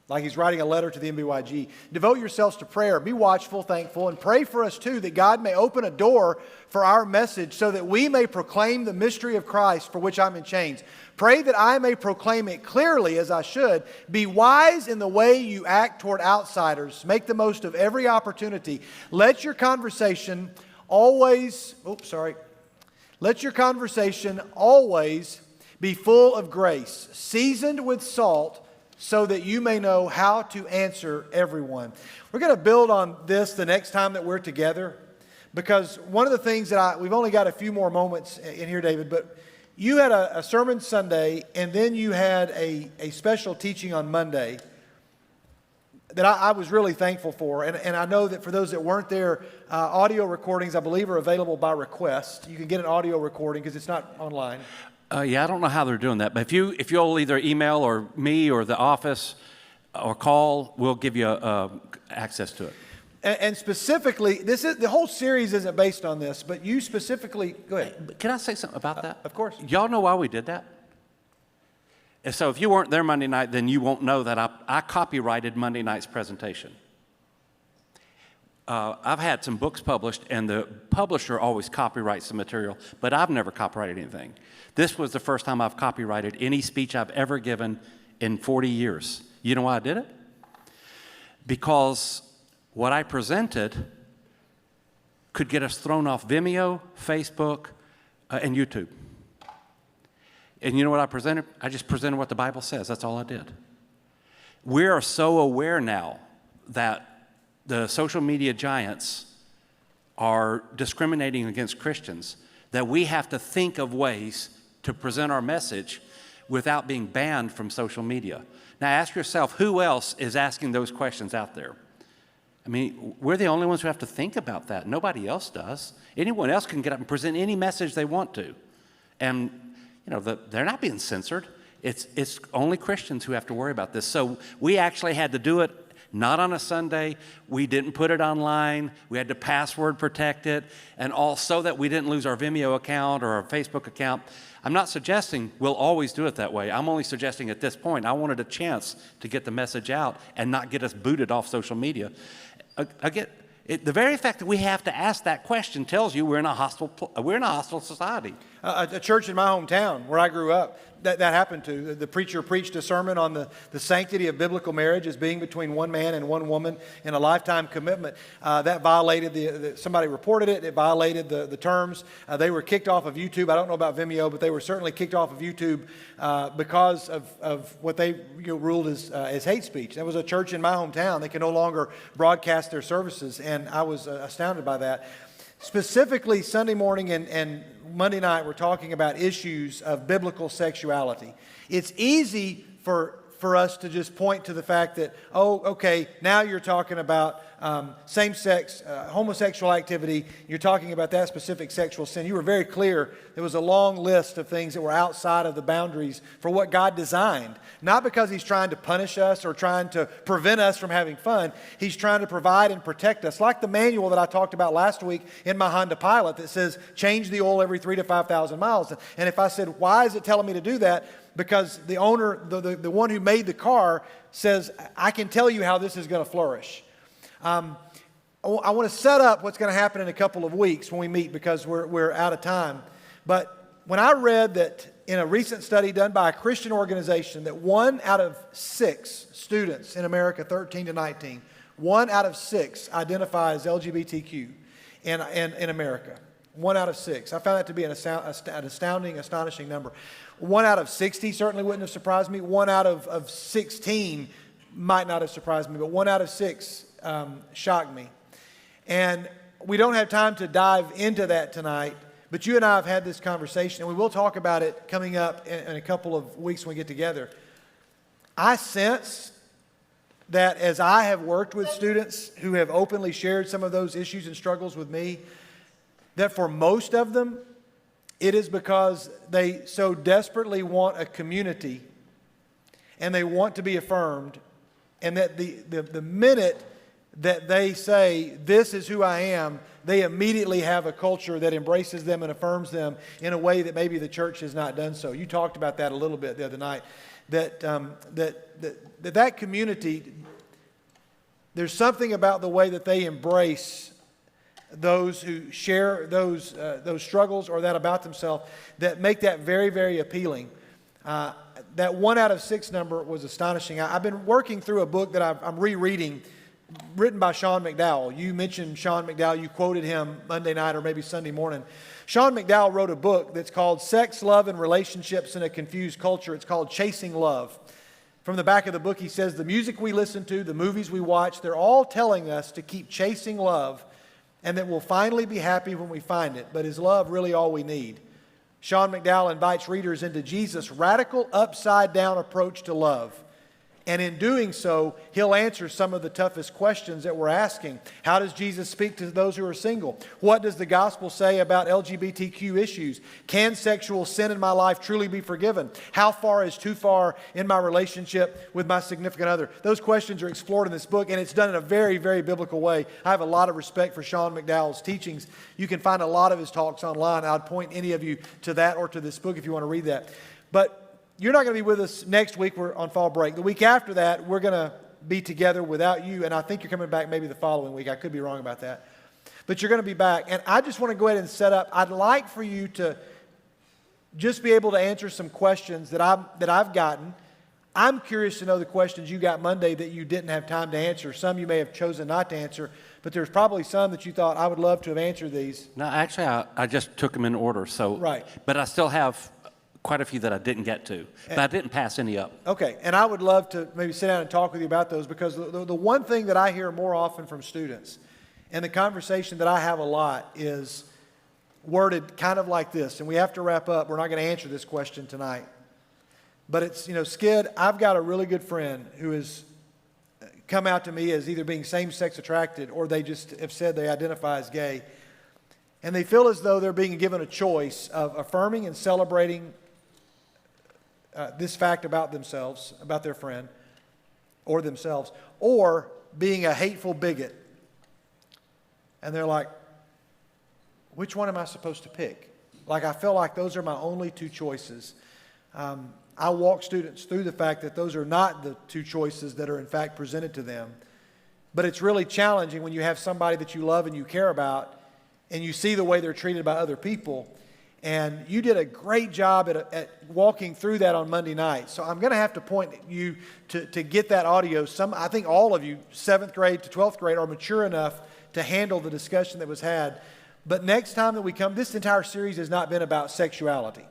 Like he's writing a letter to the MBYG. Devote yourselves to prayer. Be watchful, thankful, and pray for us too, that God may open a door for our message so that we may proclaim the mystery of Christ for which I'm in chains. Pray that I may proclaim it clearly as I should. Be wise in the way you act toward outsiders. Make the most of every opportunity. Let your conversation always be full of grace, seasoned with salt, so that you may know how to answer everyone. We're going to build on this the next time that we're together, because one of the things that we've only got a few more moments in here, David, but you had a sermon Sunday, and then you had a special teaching on Monday that I was really thankful for. And I know that for those that weren't there, audio recordings, I believe, are available by request. You can get an audio recording because it's not online. Yeah, I don't know how they're doing that, but if you'll either email or me or the office or call, we'll give you access to it. And specifically, the whole series isn't based on this, but you specifically, go ahead. Can I say something about that? Of course. Y'all know why we did that? And so if you weren't there Monday night, then you won't know that I copyrighted Monday night's presentation. I've had some books published, and the publisher always copyrights the material, but I've never copyrighted anything. This was the first time I've copyrighted any speech I've ever given in 40 years. You know why I did it? Because what I presented could get us thrown off Vimeo, Facebook, and YouTube. And you know what I presented? I just presented what the Bible says. That's all I did. We are so aware now that the social media giants are discriminating against Christians that we have to think of ways to present our message without being banned from social media. Now ask yourself, who else is asking those questions out there? I mean, we're the only ones who have to think about that. Nobody else does. Anyone else can get up and present any message they want to. And, you know, they're not being censored. It's only Christians who have to worry about this. So we actually had to do it not on a Sunday. We didn't put it online. We had to password protect it, and all so that we didn't lose our Vimeo account or our Facebook account. I'm not suggesting we'll always do it that way. I'm only suggesting at this point I wanted a chance to get the message out and not get us booted off social media. Again, the very fact that we have to ask that question tells you we're in a hostile society. A church in my hometown where I grew up, that happened to. The preacher preached a sermon on the sanctity of biblical marriage as being between one man and one woman in a lifetime commitment. That violated somebody reported it. It violated the terms. They were kicked off of YouTube. I don't know about Vimeo, but they were certainly kicked off of YouTube because of what they ruled as hate speech. That was a church in my hometown. They can no longer broadcast their services, and I was astounded by that. Specifically, Sunday morning and Monday night, we're talking about issues of biblical sexuality. It's easy for us to just point to the fact that, oh, okay, now you're talking about same-sex, homosexual activity. You're talking about that specific sexual sin. You were very clear. There was a long list of things that were outside of the boundaries for what God designed. Not because He's trying to punish us or trying to prevent us from having fun. He's trying to provide and protect us. Like the manual that I talked about last week in my Honda Pilot that says, change the oil every 3,000 to 5,000 miles. And if I said, why is it telling me to do that? Because the owner, the one who made the car, says, I can tell you how this is going to flourish. I want to set up what's going to happen in a couple of weeks when we meet because we're out of time. But when I read that in a recent study done by a Christian organization that 1 out of 6 students in America, 13 to 19, 1 out of 6 identify as LGBTQ in America. 1 out of 6. I found that to be an astounding, astonishing number. 1 out of 60 certainly wouldn't have surprised me. 1 out of 16 might not have surprised me, but 1 out of 6 shocked me. And we don't have time to dive into that tonight, but you and I have had this conversation, and we will talk about it coming up in a couple of weeks when we get together. I sense that as I have worked with students who have openly shared some of those issues and struggles with me, that for most of them, it is because they so desperately want a community and they want to be affirmed, and that the minute that they say, this is who I am, they immediately have a culture that embraces them and affirms them in a way that maybe the church has not done so. You talked about that a little bit the other night, that community, there's something about the way that they embrace those who share those struggles or that about themselves that make that very, very appealing. That 1 out of 6 number was astonishing. I've been working through a book that I'm rereading, written by Sean McDowell. You mentioned Sean McDowell. You quoted him Monday night or maybe Sunday morning. Sean McDowell wrote a book that's called Sex, Love, and Relationships in a Confused Culture. It's called Chasing Love. From the back of the book, he says, the music we listen to, the movies we watch, they're all telling us to keep chasing love and that we'll finally be happy when we find it. But is love really all we need? Sean McDowell invites readers into Jesus' radical upside-down approach to love. And in doing so, he'll answer some of the toughest questions that we're asking. How does Jesus speak to those who are single? What does the gospel say about LGBTQ issues? Can sexual sin in my life truly be forgiven? How far is too far in my relationship with my significant other? Those questions are explored in this book, and it's done in a very, very biblical way. I have a lot of respect for Sean McDowell's teachings. You can find a lot of his talks online. I'd point any of you to that or to this book if you want to read that. But you're not going to be with us next week. We're on fall break. The week after that, we're going to be together without you, and I think you're coming back maybe the following week. I could be wrong about that. But you're going to be back. And I just want to go ahead and set up. I'd like for you to just be able to answer some questions that I've gotten. I'm curious to know the questions you got Monday that you didn't have time to answer. Some you may have chosen not to answer, but there's probably some that you thought, I would love to have answered these. No, actually, I just took them in order. So, right. But I still have quite a few that I didn't get to, but I didn't pass any up. Okay, and I would love to maybe sit down and talk with you about those, because the one thing that I hear more often from students, and the conversation that I have a lot, is worded kind of like this, and we have to wrap up. We're not going to answer this question tonight. But it's, Skid, I've got a really good friend who has come out to me as either being same-sex attracted or they just have said they identify as gay. And they feel as though they're being given a choice of affirming and celebrating this fact about themselves, about their friend, or themselves, or being a hateful bigot. And they're like, which one am I supposed to pick? Like, I feel like those are my only two choices. I walk students through the fact that those are not the two choices that are in fact presented to them. But it's really challenging when you have somebody that you love and you care about, and you see the way they're treated by other people. And you did a great job at walking through that on Monday night. So I'm going to have to point you to get that audio. I think all of you, 7th grade to 12th grade, are mature enough to handle the discussion that was had. But next time that we come, this entire series has not been about sexuality.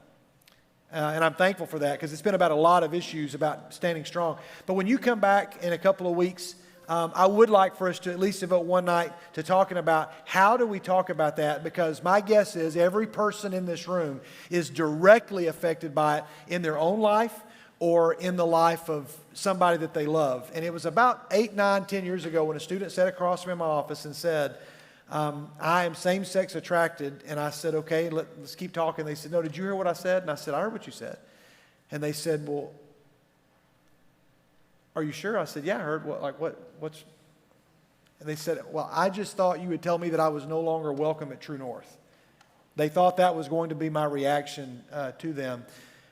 And I'm thankful for that, because it's been about a lot of issues about standing strong. But when you come back in a couple of weeks, I would like for us to at least devote one night to talking about how do we talk about that, because my guess is every person in this room is directly affected by it in their own life or in the life of somebody that they love. And it was about 8, 9, 10 years ago when a student sat across from me in my office and said, I am same-sex attracted. And I said, okay, let's keep talking. They said, no, did you hear what I said? And I said, I heard what you said. And they said, well, are you sure? I said, yeah, I heard. What's? And they said, well, I just thought you would tell me that I was no longer welcome at True North. They thought that was going to be my reaction to them.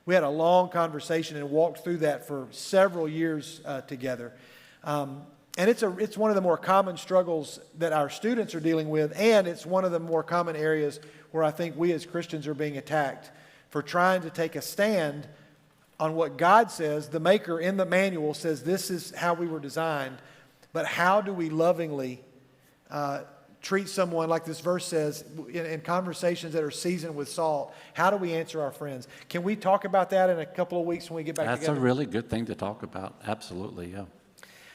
We had a long conversation and walked through that for several years together. And it's one of the more common struggles that our students are dealing with, and it's one of the more common areas where I think we as Christians are being attacked for trying to take a stand on what God says. The maker in the manual says this is how we were designed, but how do we lovingly treat someone, like this verse says, in conversations that are seasoned with salt? How do we answer our friends? Can we talk about that in a couple of weeks when we get back together? That's a really good thing to talk about. Absolutely, yeah.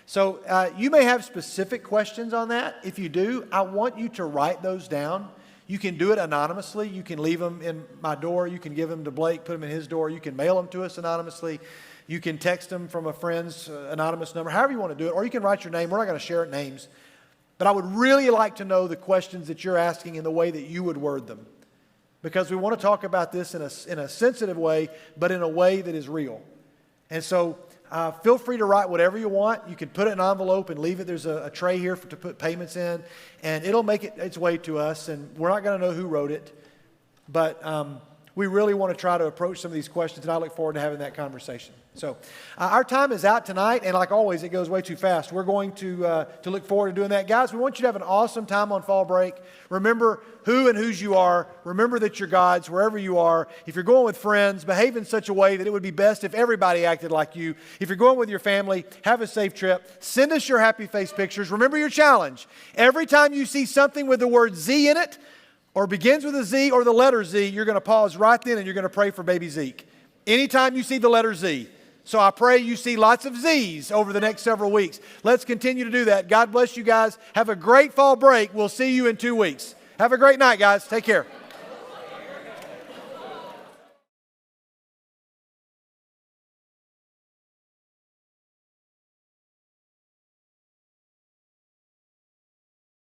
So you may have specific questions on that. If you do, I want you to write those down. You can do it anonymously. You can leave them in my door. You can give them to Blake, put them in his door. You can mail them to us anonymously. You can text them from a friend's anonymous number, however you want to do it. Or you can write your name. We're not going to share names. But I would really like to know the questions that you're asking in the way that you would word them. Because we want to talk about this in a sensitive way, but in a way that is real. And so feel free to write whatever you want. You can put it in an envelope and leave it. There's a tray here to put payments in. And it'll make its way to us. And we're not going to know who wrote it. But we really want to try to approach some of these questions. And I look forward to having that conversation. So our time is out tonight. And like always, it goes way too fast. We're going to look forward to doing that. Guys, we want you to have an awesome time on fall break. Remember who and whose you are. Remember that you're God's wherever you are. If you're going with friends, behave in such a way that it would be best if everybody acted like you. If you're going with your family, have a safe trip. Send us your happy face pictures. Remember your challenge. Every time you see something with the word Z in it, or begins with a Z or the letter Z, you're going to pause right then and you're going to pray for baby Zeke. Anytime you see the letter Z. So I pray you see lots of Z's over the next several weeks. Let's continue to do that. God bless you guys. Have a great fall break. We'll see you in 2 weeks. Have a great night, guys. Take care.